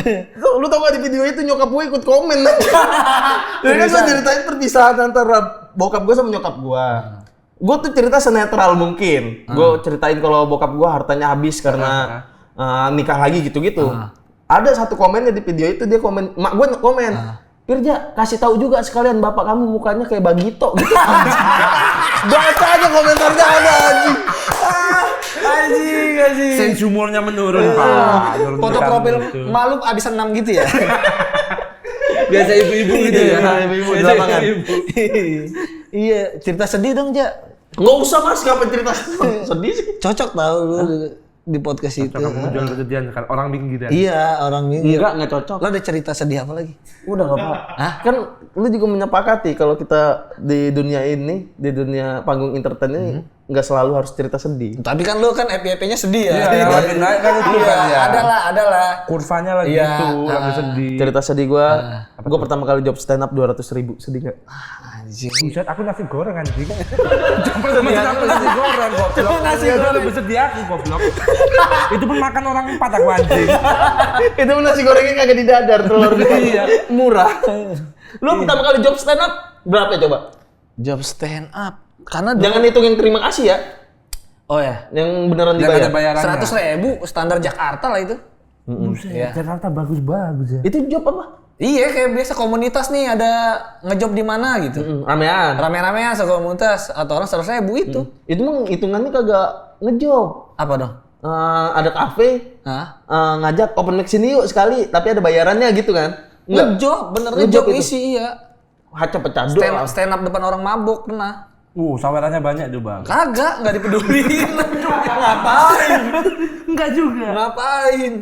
Lu tau gak di video itu nyokap gue ikut komen aja. Jadi kan gue ceritain perpisahan antara bokap gue sama nyokap gue. Gue tuh cerita senetral mungkin. Gue ceritain kalau bokap gue hartanya habis karena nikah lagi gitu-gitu. Ada satu komennya di video itu, dia komen, mak gue komen, Pirja, kasih tahu juga sekalian bapak kamu mukanya kayak Bagito gitu. Baca aja komentarnya ada anjing. Anjing. Sense humornya menurun pak. Foto profil malu abis 6 gitu ya. Biasa ibu-ibu gitu ya. Ibu-ibu di lapangan. Iya, cerita sedih dong, Ja. Nggak usah mas, ngapain cerita sedih sih? Cocok tau lu di podcast itu. Kamu jual kesedihan kan orang gitu ya. Iya, orang ini. Nggak cocok. Lo ada cerita sedih apa lagi? Udah nggak apa. Kan lu juga menyepakati kalau kita di dunia ini, di dunia panggung entertain ini nggak selalu harus cerita sedih. Tapi kan lu kan FYP-nya sedih ya. Iya, yang lagi naik kan itu kan ya. Ada lah. Kurvanya lagi Iya, itu, lagi sedih. Cerita sedih gue pertama kali job stand up 200.000, sedih nggak? Anjing. Buset, aku nasi goreng anjing. Campur sama aku nasi goreng goblok. Nasi Itu goreng. lebih sedih aku goblok. Itu pun makan orang 4 aku anjing. Itu nasi gorengnya kagak didadar, telur Iya. murah. Lu pertama kali job stand up berapa coba? Job stand up. Karena Jangan hitung yang terima kasih ya, oh ya, yang beneran Yang ada dibayar. bayarannya. 100.000 standar Jakarta lah itu. Buset, Iya. Jakarta bagus-bagus ya. Itu job apa? Iya, kayak biasa komunitas nih ada ngejob di mana gitu. Ramean. Rame-ramean sekomunitas atau orang 100.000 itu. Itu mah hitungannya kagak ngejob. Apa dong? Ada kafe, Hah? ngajak open mic sini yuk sekali, tapi ada bayarannya gitu kan? Enggak. Ngejob, bener Ngejob ngejob itu. isi iya. Haca pecah doang. Stand up depan orang mabuk pernah. Sawerannya banyak tuh bang. Kagak, nggak dipeduliin. Ngapain? Enggak juga. Ngapain?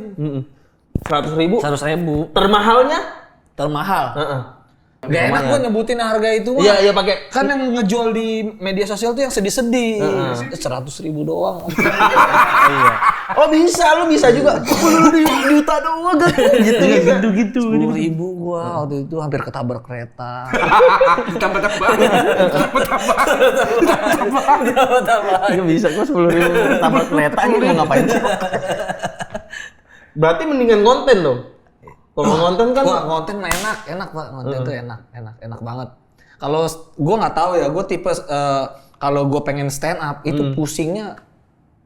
100.000. 100.000. Termahalnya? Termahal. Heeh. Gak enak gua nyebutin harga itu mah. Iya pakai. Kan yang ngejual di media sosial tuh yang sedih-sedih. 100.000 doang. Iya. Oh bisa, lu bisa juga. 10 juta doang kan? Gitu-gitu. 10.000 gua waktu itu hampir ketabrak kereta. Tambah-tambah. Nggak bisa, gua 10.000 tambah kereta ini mau ngapain sih? Berarti mendingan konten dong. Kalau konten kan Wah, konten mah enak Pak. Konten tuh enak banget. Kalau gua nggak tahu ya, gua tipe kalau gua pengen stand up itu pusingnya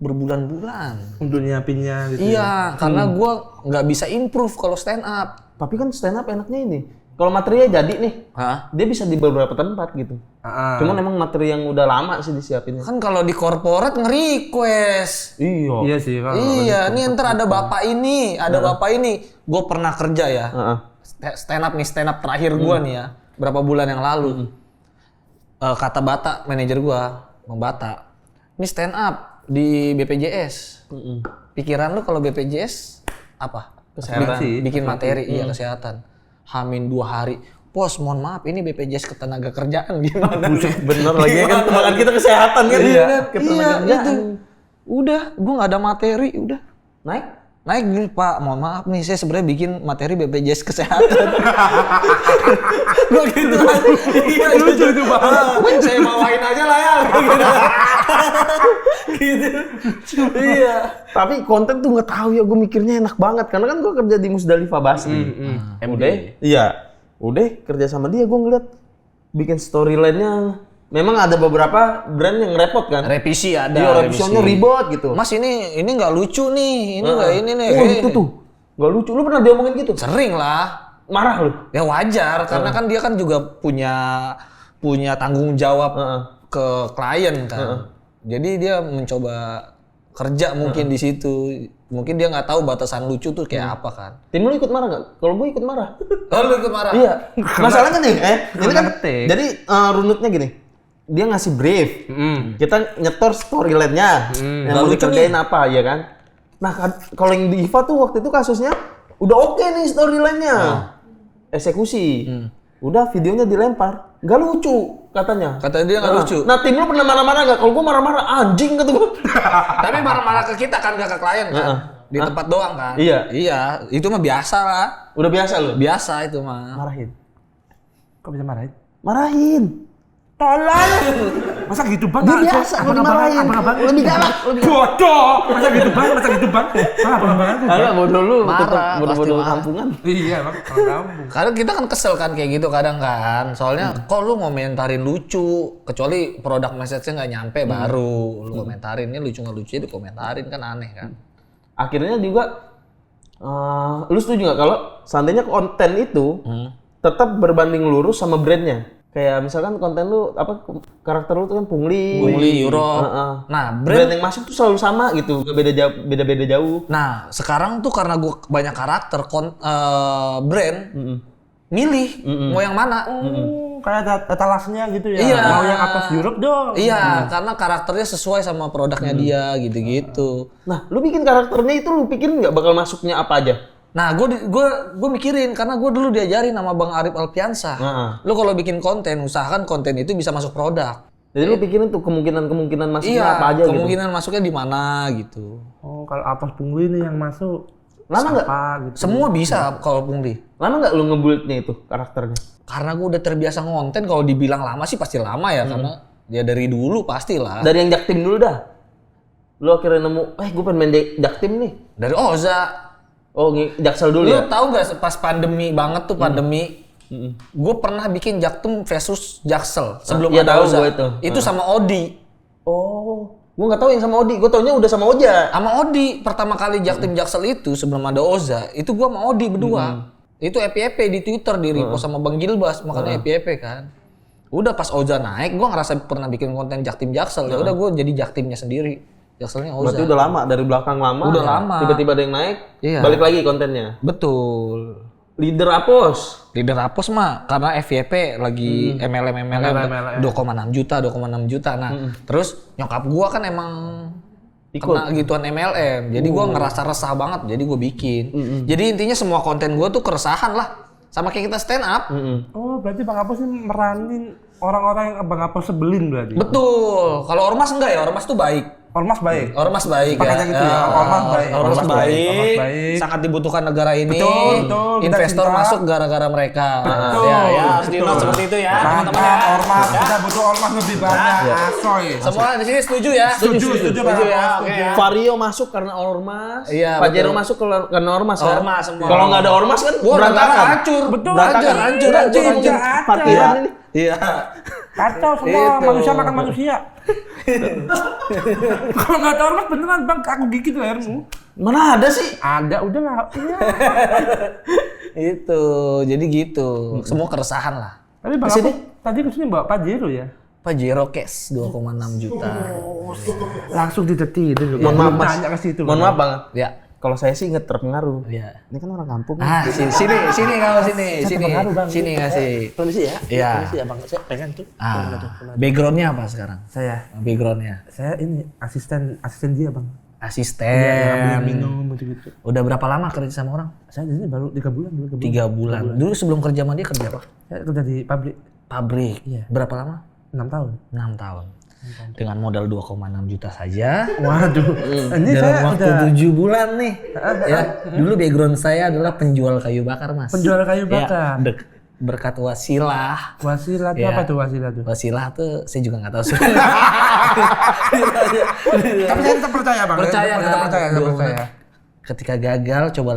berbulan-bulan. Untuk nyiapinnya gitu. Iya, karena gua nggak bisa improve kalau stand up. tapi kan stand up enaknya ini. Kalau materinya jadi nih, Hah? dia bisa di beberapa tempat gitu. Cuman emang materi yang udah lama sih disiapinnya. Kan kalau di korporat nge-request. Iya sih kan. Iya, nih ntar ada bapak ini, bapak ini. Gue pernah kerja ya, stand up terakhir gue nih ya, berapa bulan yang lalu. Kata Bata, manajer gue, Bang Bata, ini stand up di BPJS. Pikiran lu kalau BPJS apa? Kesehatan. Bikin materi, iya kesehatan. Hamin 2 hari, Pos, mohon maaf, ini BPJS Ketenagakerjaan gimana? Bener lagi kan, tebakan kita kesehatan kan? Iya, Ketenagakerjaan. itu. Udah, gue nggak ada materi, udah. Naik Nih Pak, mohon maaf nih, saya sebenarnya bikin materi BPJS Kesehatan. Gue gitu aja. Iya, lucu itu banget. Saya bawain aja lah ya. Gitu. Iya. Tapi konten tuh nggak tahu ya, gue mikirnya enak banget karena kan gue kerja di Musdalifah Basri. MD. Iya. Udah kerja sama dia, gue ngeliat bikin storyline-nya. Memang ada beberapa brand yang repot kan. Revisi ada. Iya, revisinya ribet gitu. Mas ini nggak lucu nih, ini nggak ini nih. Oh itu tuh, nggak lucu. Lu pernah diomongin gitu? Sering lah. Marah lu? Ya wajar, karena kan dia kan juga punya tanggung jawab ke klien kan. Jadi dia mencoba kerja mungkin di situ. Mungkin dia nggak tahu batasan lucu tuh kayak apa kan. Tim lu ikut marah nggak? Kalau gue ikut marah. Oh, lu ikut marah? Iya. Masalahnya nih, ini kan ngetik. jadi runutnya gini. Dia ngasih brief. Kita nyetor storyline-nya. Yang mau dikerjain apa ya kan? Nah, kalau yang di IVA tuh waktu itu kasusnya udah oke nih storyline-nya. Eksekusi. Udah videonya dilempar. Nggak lucu katanya. Katanya dia nggak lucu. Nah, tim lu pernah marah-marah nggak? Kalau gue marah-marah anjing kata gue. Tapi marah-marah ke kita kan, gak ke klien kan? Di tempat doang kan? Iya. Iya, itu mah biasa lah. Udah biasa lu? Biasa itu mah. Marahin. Kok bisa marahin? Marahin. Tolol. Masa gitu bang? Dia biasa kalau dimarahin. Lebih galak. Bodoh. Masa gitu bang? Abang-abangan tuh. Agak bodoh lu. Marah, Bodoh-bodoh pasti marah. kampungan. Iya bang, kalau kampung. Kadang kita kan kesel kan kayak gitu kadang kan. Soalnya kok lu ngomentarin lucu, kecuali produk message-nya nggak nyampe baru lu komentarin. Ini lucu nggak lucu ya dikomentarin kan aneh kan. Akhirnya juga, lu setuju nggak kalau seandainya konten itu tetap berbanding lurus sama brandnya? Kayak misalkan konten lu apa karakter lu tuh kan pungli, Europe. Nah, brand yang masuk tuh selalu sama gitu, gak beda jauh. Nah, sekarang tuh karena gue banyak karakter brand milih mau yang mana. Kayak etalasenya gitu ya. Iya. Mau yang atas Europe dong. Iya, karena karakternya sesuai sama produknya dia gitu-gitu. Nah, lu bikin karakternya itu lu pikirin nggak bakal masuknya apa aja? Nah, gue mikirin karena gue dulu diajarin sama Bang Arif Alpiansah. Lu kalau bikin konten, usahakan konten itu bisa masuk produk. Jadi lu pikirin tuh kemungkinan masuknya apa aja kemungkinan masuknya di mana gitu. Oh, kalau atas pungli nih yang masuk. Lama nggak? Gitu. Semua bisa kalau pungli. Lama nggak lu ngebuildnya itu karakternya? Karena gue udah terbiasa ngonten, kalau dibilang lama sih pasti lama ya, karena ya dari dulu pastilah. Dari yang Jaktim dulu dah. Lu akhirnya nemu, gue pengen main Jaktim nih. Dari Oza. Oh, Jaksel dulu ya? Lu tahu nggak pas pandemi banget tuh pandemi, gue pernah bikin Jaktim versus Jaksel sebelum iya, ada tahu Oza. gua Itu sama Odi. Oh, gue nggak tahu yang sama Odi. Gue taunya udah sama Oja. Sama Odi pertama kali Jaktim Jaksel itu sebelum ada Oza, itu gue sama Odi berdua. Itu FYP di Twitter di repost sama Bang Gilbas, makanya FYP kan. Udah pas Oza naik, gue ngerasa pernah bikin konten Jaktim Jaksel. Ya udah gue jadi Jaktimnya sendiri. Jakselnya Oza. Berarti udah lama, dari belakang lama. Udah ya? lama. Tiba-tiba ada yang naik, Iya. balik lagi kontennya. Betul. Leader Apos. Leader Apos mah karena FYP lagi MLM 2,6 juta. Nah, terus nyokap gua kan emang kena gituan MLM. Jadi gua ngerasa resah banget, jadi gua bikin. Jadi intinya semua konten gua tuh keresahan lah. Sama kayak kita stand up. Oh, berarti Bang Apos ini meranin orang-orang yang Bang Apos sebelin berarti. Betul. Kalau Ormas enggak ya, Ormas tuh baik. Ormas baik. Ormas baik Pakainya gitu ya. Ormas baik. Ormas baik. Ormas baik. Sangat dibutuhkan negara ini. Betul. Kita Investor cinta. masuk gara-gara mereka. Betul. Ya, harus di-note seperti itu ya, teman-teman ya. Ormas, kita butuh ormas lebih banyak. Asoy. Semua di sini setuju ya? Setuju, Bang ya. Apos, Oke. setuju. Vario masuk karena Ormas. Iya, Pajero betul. masuk karena Ormas kan? Ormas semua. Kalau nggak ada Ormas kan Wah, negara berantakan. hancur. Betul. Hancur. Parkiran ini. Iya. Kacau semua, Itu. manusia makan manusia. Kalau nggak ada ormas beneran Bang, aku gigit lehermu. Mana ada sih? Ada, udahlah. Iya. Itu. Jadi gitu. Semua keresahan lah. Tapi Bang Apos tadi kesini bawa Pajero ya? Pajero cash 2,6 juta. Langsung didetiin dulu. Mohon maaf, Mas. Tanya ke situ. Mohon maaf, Bang. Ya. Kalau saya sih nggak terpengaruh. Iya. Ini kan orang kampung. Ah, sini kamu sini. Sini ngasih. Permisi ya. Iya. Permisi ya, Bang. Saya pengen tuh. Backgroundnya apa sekarang? Saya Backgroundnya ini asisten dia Bang. asisten. Minum gitu. Udah berapa lama kerja sama orang? Saya di sini baru 3 bulan. 3 bulan. Dulu sebelum kerja sama dia kerja apa? Saya kerja di pabrik. Pabrik. Iya. Berapa lama? 6 tahun. 6 tahun. Dengan modal 2,6 juta saja. Waduh. Ini Dalam saya waktu udah 7 bulan nih. Ya, dulu background saya adalah penjual kayu bakar, Mas. penjual kayu Ya, bakar. berkat wasilah. Wasilah itu Ya. apa tuh wasilah tuh? Wasilah tuh saya juga nggak tahu sih. Tapi saya tetap percaya Bang. Percaya Tetap kan? percaya, tetap percaya. Ketika gagal, coba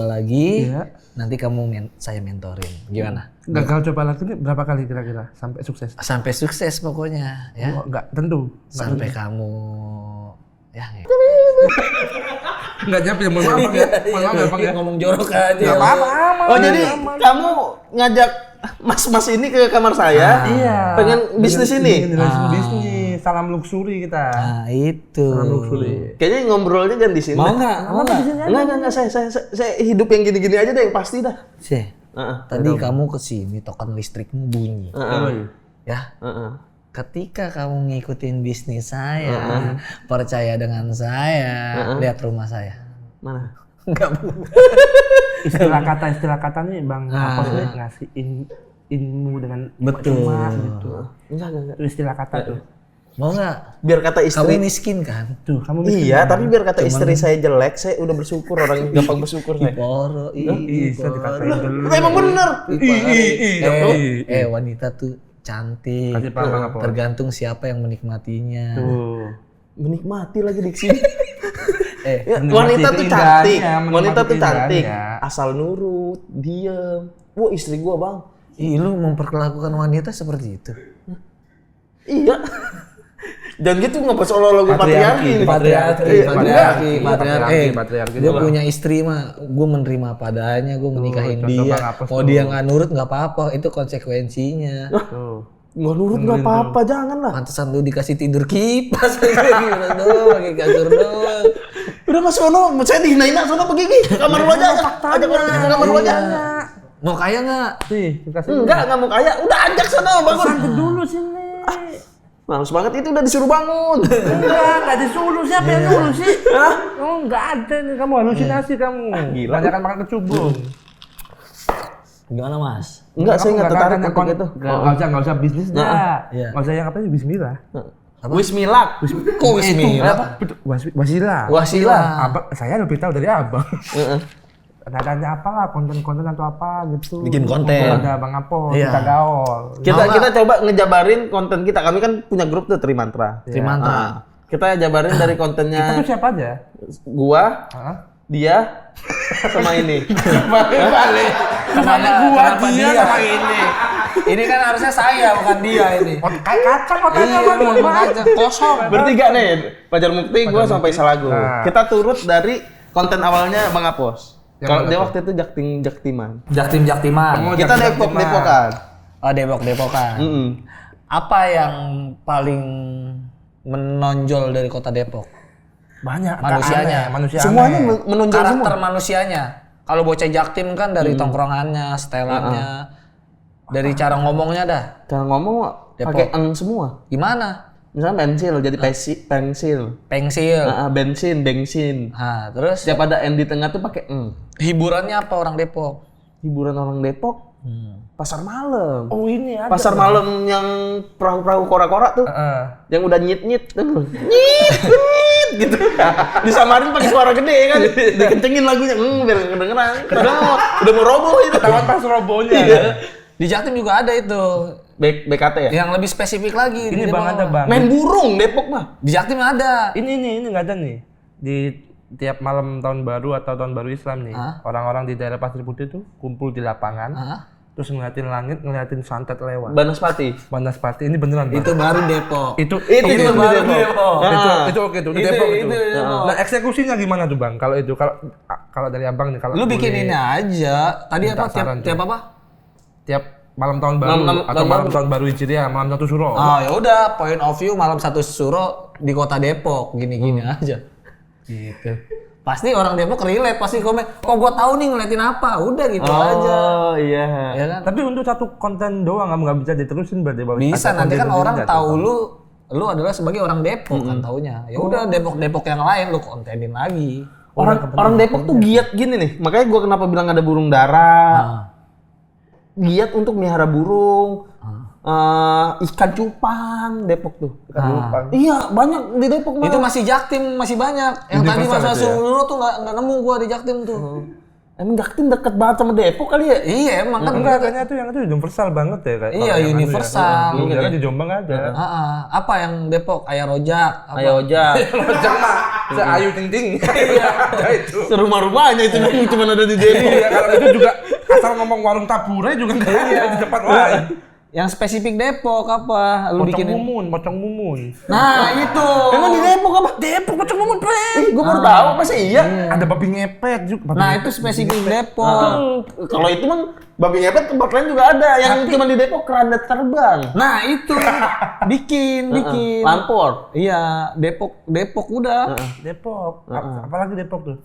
lagi. Iya. Nanti kamu saya mentorin. Gimana? Gagal coba lagi ini berapa kali kira-kira sampai sukses? Sampai sukses pokoknya, ya. Oh, enggak tentu. Sampai kamu ya Enggak nyampe, mohon maaf ya. Mohon maaf ya, Bang ya. ngomong jorok aja. Enggak apa-apa, aman. Oh jadi kamu ngajak mas-mas ini ke kamar saya? Iya. Pengen bisnis ini? Pengen jelasin bisnis. Salam luxury kita. Nah, itu. Salam luxury. Kayaknya ngobrolnya jangan di sini. Mau nggak? Mau nggak? Enggak, saya hidup yang gini-gini aja deh, yang pasti dah. Sih. Heeh. Tadi kamu kesini token listrikmu bunyi. Ya. Ketika kamu ngikutin bisnis saya, percaya dengan saya, lihat rumah saya. Mana? Enggak Istilah kata nih Bang Apos nih ngasih ilmu dengan betul. cuma gitu. Enggak. Itu istilah kata tuh. Mau nggak? Biar kata istri. Kamu miskin kan? Tuh, kamu miskin. Iya, tapi biar kata istri saya jelek, saya udah bersyukur, orang yang gampang bersyukur saya. Poro, Bisa dikatain dulu. Emang bener. Wanita tuh cantik. Kasih paham Bang Apos. Tergantung siapa yang menikmatinya. Tuh. Menikmati lagi diksi. Eh, Wanita tuh cantik. keindahannya, Wanita tuh menikmati cantik. keindahannya. Asal nurut, diem. Wah, istri gua, Bang. ih, lu memperlakukan wanita seperti itu. Iya. Jangan gitu ngapa seolah-olah gue patriarki ini. Patriarki. Gue punya istri mah, gue menerima padanya, gue menikahin contoh dia. Bang Apos Mau tuh. dia nggak nurut nggak apa-apa, itu konsekuensinya. Tuh. Nggak nurut nggak apa-apa, jangan lah. Pantesan lu dikasih tidur kipas, gimana doang, pakai kasur doang. Udah mas sono, saya dihina-hina sono pergi Gi. Kamar lu aja. Ajak orang ke kamar lu aja. Mau kaya nggak? Sih, dikasih Enggak mau kaya. Udah ajak sono bangun. santai dulu sini. Males banget itu udah disuruh bangun. Enggak disuruh. Siapa yang nyuruh sih? Oh, enggak ada nih. Kamu halusinasi kamu. Gila. Banyakan makan kecubung. Gimana mas? Enggak, saya nggak tertarik untuk itu. Enggak usah bisnisnya. Iya. Enggak usah yang apa sih bismillah. Wismilak. Kok wismillah? Wasilah. Wasilah. Abang, saya lebih tahu dari abang. Ada apalah konten-konten atau apa gitu. Bikin konten. Ada Bang Apos, Iya. kita gaul. Kita coba ngejabarin konten kita. Kami kan punya grup tuh Trimantra. Trimantra. Kita jabarin dari Kita kontennya tuh siapa aja? gua, Hah? dia, sama ini. Balik. Kenapa gua dia sama ini? Ini kan harusnya saya, bukan dia ini. Kayak kacang otaknya Bang. Kosong. Bertiga nih, Fajar Mukti, gua sampai Salagu. Nah. Kita turut dari konten awalnya Bang Apos. Yang Kalau mana dia tuh? waktu itu Jaktiman. Jaktiman. Oh, Kita Depokan. Oh, Depokan. Apa yang paling menonjol dari kota Depok? Banyak. Manusianya. Manusia. Semuanya aneh. menonjol semua. Karakter manusianya. Kalau bocah Jaktim kan dari tongkrongannya, setelannya, dari cara ngomongnya dah. Cara ngomong Depok. pakai eng semua. Gimana? Misalnya pensil jadi pensil. Pengsil. Bensin. Nah, terus Setiap ada N di tengah tuh pakai eng. hiburannya apa orang Depok? Hiburan orang Depok, pasar malam. Oh ini ada. Pasar malam yang perahu-perahu kora-kora tuh, yang udah nyit nyit gitu. Disamarin pakai suara gede kan, dikencengin lagunya, biar kedengeran. Udah mau roboh itu. Ketahuan pas robonya. Di Jaktim juga ada itu. BKT ya? Yang lebih spesifik lagi. Ini di Bang Depok. ada Bang. Main burung Depok mah. Di Jaktim ada. Ini nggak ada nih. Di tiap malam tahun baru atau tahun baru Islam nih, orang-orang di daerah Pasir Putih tuh kumpul di lapangan, terus ngeliatin langit, ngeliatin santet lewat. Banaspati. Banaspati ini beneran Bang. Itu baru Depok. Itu baru Depok. Itu oke tuh, di Depok itu. Nah, eksekusinya gimana tuh Bang? Kalau itu kalau dari Abang nih kalau Lu bikin boleh ini aja. Tadi apa? saran Tiap apa? tiap malam tahun baru atau malam tahun baru Hijriah, malam satu suro. Ah, ya udah, point of view malam satu suro di kota Depok, gini-gini aja. Gitu. Pasti orang Depok relate, pasti komen, kok gua tahu nih ngeliatin apa, udah gitu aja. Oh iya. Ya kan? Tapi untuk satu konten doang kamu nggak bisa diterusin berarti Bang. Bisa, Ada nanti kan konten orang sendiri tahu nggak tuh? lu adalah sebagai orang Depok kan taunya. Ya udah Depok-Depok yang lain lu kontenin lagi. Orang Depok tuh giat gini nih. Makanya gua kenapa bilang ada burung dara. giat untuk melihara burung, ikan cupang Depok tuh. Ikan cupang. Iya, banyak di Depok. Itu masih Jaktim, masih banyak. Yang tadi masa Sulu tuh nggak nemu gua di Jaktim tuh. Emang Jaktim deket banget sama Depok kali ya? Iya, emang kan Enggak, kayaknya tuh yang itu universal banget ya kayak. iya, universal. Iya, di Jombang ada. Apa yang Depok? Ayah Rojak. Ayah Ojak. Lojak mah, Ayu Ting Ting. Iya, ada itu. Serumah-rumahnya itu yang cuma ada di Depok. Iya, kalau itu juga asal ngomong warung tabure juga enggak ada di depan lain. Yang spesifik Depok apa? Lu bikinin? Pocong mumun. Nah, itu. Emang di Depok apa? Depok pocong mumun, Pre. Ih, gua baru tahu, masa iya? Ada babi ngepet juga. Nah, itu spesifik Depok. Kalau itu mah babi ngepet tempat lain juga ada, yang cuma di Depok keranda terbang. Nah, itu bikin. Lampor. Iya, Depok udah. Depok. Apalagi Depok tuh?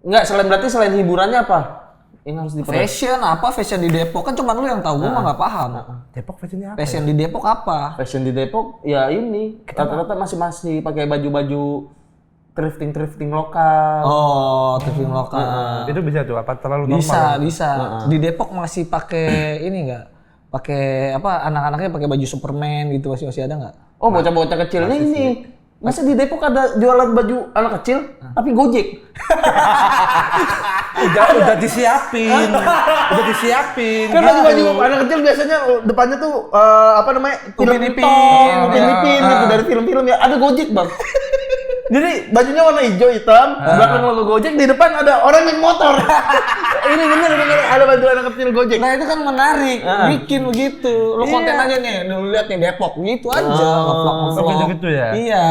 Enggak, selain hiburannya apa? Yang harus diperhatikan. Fashion di Depok kan cuma lu yang tahu, gua mah nggak paham. Depok fashionnya apa? Fashion di Depok apa? Fashion di Depok ya ini, rata-rata masih pakai baju-baju thrifting lokal. Oh, thrifting lokal. Itu bisa tuh, apa terlalu normal? Bisa. Di Depok masih pakai ini nggak? Pakai apa? Anak-anaknya pakai baju Superman gitu masih ada nggak? Oh, bocah-bocah kecilnya ini. Masa di Depok ada jualan baju anak kecil tapi Gojek? udah disiapin. Kan baju anak kecil biasanya depannya tuh apa namanya? Upin Ipin gitu dari film-film ya. Ada Gojek, Bang. Jadi bajunya warna hijau hitam, belakang logo Gojek, di depan ada orang yang motor. Ini bener ada baju anak kecil Gojek. Nah, itu kan menarik. Bikin begitu. Lu konten aja nih, lu lihat nih Depok gitu aja. Ngevlog. Gitu ya. Iya.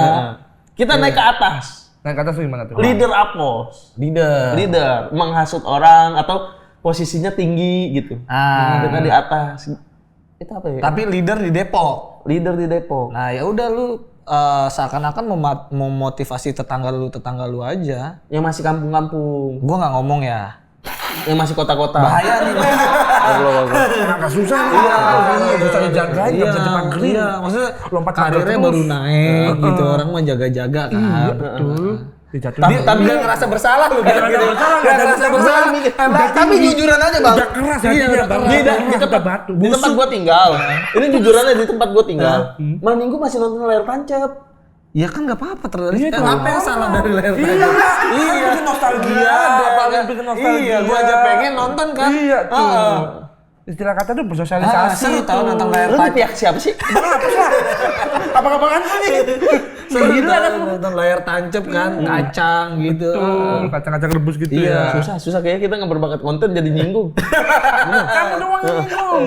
Kita naik ke atas. Nah, kata gimana tuh? Leader Apos. Leader menghasut orang atau posisinya tinggi gitu. Kita di atas. Itu apa ya? Tapi leader di Depok. Nah, ya udah lu seakan-akan memotivasi tetangga lu aja. Yang masih kampung-kampung. Gua nggak ngomong ya. Yang masih kota-kota. Bahaya nih. Agak susah nih. Iya, susah dijagain, nggak bisa dipagerin. Iya, maksudnya lompat karirnya baru naik gitu, orang mah jaga-jaga kan. Iya, betul. Tapi nggak ngerasa bersalah lu. Nggak ngerasa bersalah. Tapi jujuran aja, Bang. Udah keras hatinya, Bang. Di tempat gua tinggal. Ini jujurannya di tempat gua tinggal. Malam Minggu masih nonton layar tancap. Ya kan nggak apa-apa terus. Apa yang salah dari layar tancap? Iya, bikin nostalgia. Bikin nostalgia. Iya, gua aja pengen nonton kan. Iya, tuh. Istilah kata tuh bersosialisasi. Seru tahu nonton layar Lu di tancap. pihak siapa sih? Apa-apaan nih? Seru kan nonton layar tancap kan, kacang gitu. Kacang-kacang rebus gitu Iya. ya. Susah kayaknya kita nggak berbakat konten jadi nyinggung. Kamu doang nyinggung.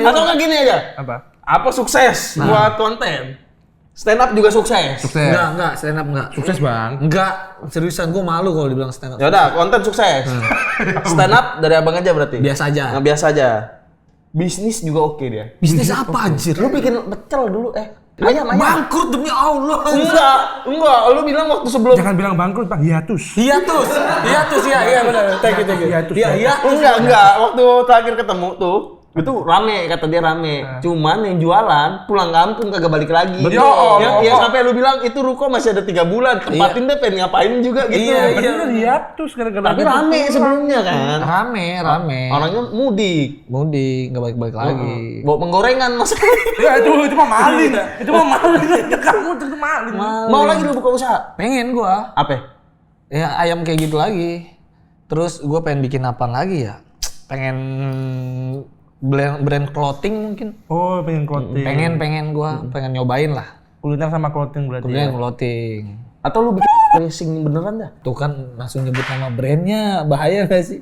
Atau nggak gini aja? Apa sukses buat konten? Stand up juga sukses. Enggak, stand up enggak. Sukses, Bang. Enggak, seriusan gua malu kalau dibilang stand up. Ya udah, konten sukses. Stand up dari abang aja berarti. Biasa aja. Nah, biasa aja. Bisnis juga oke dia. Bisnis apa anjir? Lu bikin pecel dulu ayam. Bangkrut demi Allah. Enggak. Lu bilang waktu sebelum Jangan bilang bangkrut, Bang. Hiatus Hiatus ya benar. Thank you. Hiatus. Enggak. Waktu terakhir ketemu tuh itu rame, kata dia rame. Cuman yang jualan pulang kampung kagak balik lagi. Betul. Ya sampai lu bilang itu ruko masih ada 3 bulan. Tempatin deh pengen ngapain juga gitu. Iya. Bener hiatus gara-gara. Tapi rame sebelumnya kan. Rame. Orangnya mudik. Nggak balik lagi. Bawa penggorengan mas. Ya itu mah maling. Itu mah maling. Kamu itu maling. Mau lagi lu buka usaha? Pengen gua. Apa? Ya ayam kayak gitu lagi. Terus gua pengen bikin apa lagi ya? Pengen brand clothing mungkin. Oh, pengen clothing. Pengen gua pengen nyobain lah. Kuliner sama clothing berarti. Clothing. Atau lu bikin racing beneran dah? Tuh kan langsung nyebut nama brandnya, bahaya gak sih?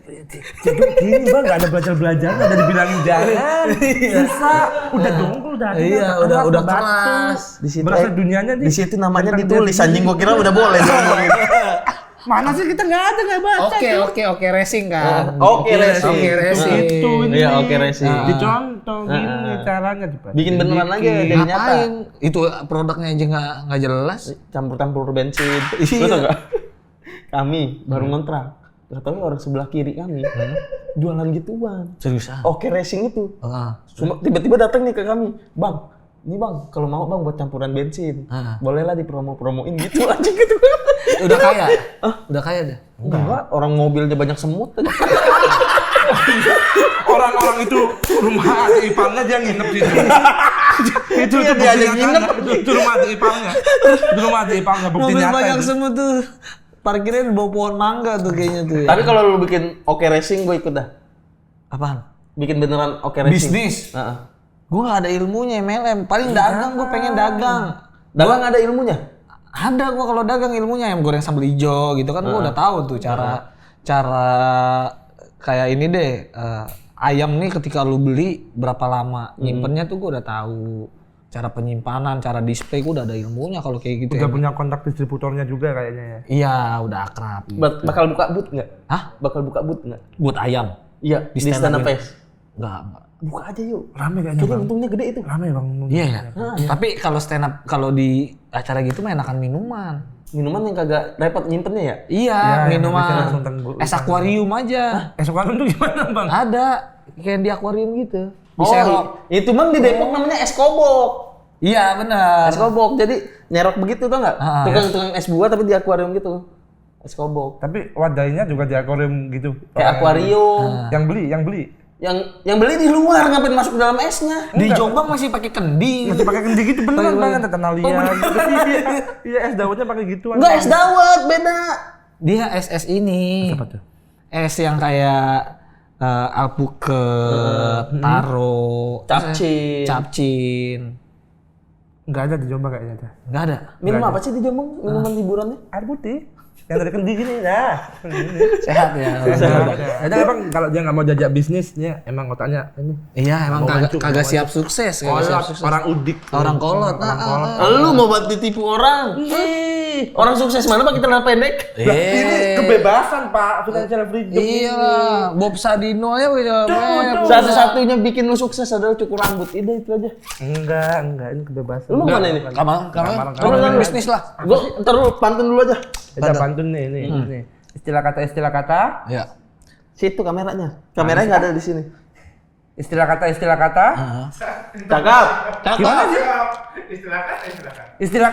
Jadi gini, Bang, nggak ada belajar ada dibilangin jangan. Susah. Udah dong, udah. Iya, udah keras. Di situ berasa dunianya di situ namanya ditulis anjing, gua kira udah boleh ngomongin. Mana sih kita nggak baca. Oke racing kan. Oke racing. Itu ini. Iya, oke racing. Dicontoh gini caranya coba. Bikin beneran lagi ya jadi nyata. Ngapain? Itu produknya aja nggak jelas. Campur bensin. Lu tau gak? Kami baru ngontrak. Gak tau orang sebelah kiri kami jualan gituan. Seriusan? Oke racing itu. Cuma tiba-tiba datang nih ke kami, Bang. Ini Bang, kalau mau Bang buat campuran bensin. Bolehlah dipromoin gitu aja gitu. Udah kaya? Udah kaya dah? Enggak, orang mobilnya banyak semut. Orang-orang itu rumah adik ipangnya dia nginep di situ. Itu Iya, dia ada nginep. Itu rumah adik ipangnya. Itu rumah adik ipangnya bukti Mobil nyata banyak itu. semua tuh. Parkirnya di bawah pohon mangga tuh kayaknya tuh. Ya. Tapi kalau lu bikin Oke Racing gue ikut dah. Apaan? Bikin beneran Oke Racing. Bisnis. Heeh. Gue nggak ada ilmunya MLM. Paling dagang, gue pengen dagang. Dagang ada ilmunya? Ada gue kalau dagang ilmunya ayam goreng sambal hijau gitu kan gue udah tahu tuh cara kayak ini deh ayam nih ketika lu beli berapa lama nyimpennya tuh gue udah tahu cara penyimpanan, cara display gue udah ada ilmunya kalau kayak gitu. Udah punya kontak distributornya juga kayaknya ya. Iya udah akrab. Bakal buka booth nggak? Hah? Bakal buka booth nggak? Buat ayam? Iya, di stand stand up up fest. Enggak. Buka aja yuk. Rame kayaknya. Jadi Bang. untungnya gede itu. Rame Bang. Iya ya. Tapi kalau stand up kalau di acara gitu mah enakan minuman. Minuman yang kagak repot nyimpennya ya? Iya, Ya, yang minuman. bisa langsung tenggelam. Es akuarium aja. Sekarang tuh gimana Bang? Ada kayak di akuarium gitu. Di Oh, serok. itu bang di Depok namanya es kobok. Iya benar. Es kobok, jadi nyerok begitu tau nggak? Ah, Tukang-tukang es buah tapi di akuarium gitu. Es kobok. Tapi wadahnya juga di akuarium gitu. Kayak akuarium. Yang beli. Yang beli di luar ngapain masuk ke dalam esnya? Di Jombang masih pakai kendi. Masih pakai kendi gitu beneran banget tetanalian. Iya, es dawetnya pakai gitu. Enggak es dawet, beda. Dia es ini. Apa tuh? Es yang kayak alpukat, taro, Capcin. capcin. Enggak ada di Jombang kayaknya ada. Enggak ada. Minum apa sih di Jombang? Minuman hiburannya? Air putih. Yang dari kendi gini dah. Sehat ya. Ada emang kalau dia nggak mau jajak bisnisnya, emang otaknya ini. Iya, emang Mau mancung, kagak mau siap sukses, kagak siap sukses. Orang udik. Orang kolot. Orang kolot. Lu mau buat ditipu orang? Orang sukses mana pakai celana pendek? Ini kebebasan Pak, financial freedom. Iya, Bob Sadino aja Satu-satunya bikin lu sukses adalah cukur rambut. Itu aja. Enggak, ini kebebasan. Lu mana ini? Kamu bisnis lah. Gua ntar lu pantun dulu aja. Kita pantun nih. Istilah kata. Ya. Situ kameranya. Kameranya nggak ada di sini. Istilah kata. Cakep. Gimana sih? Istilah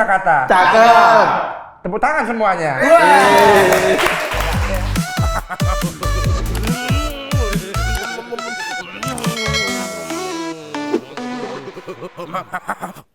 kata. Cakep. Tepuk tangan semuanya.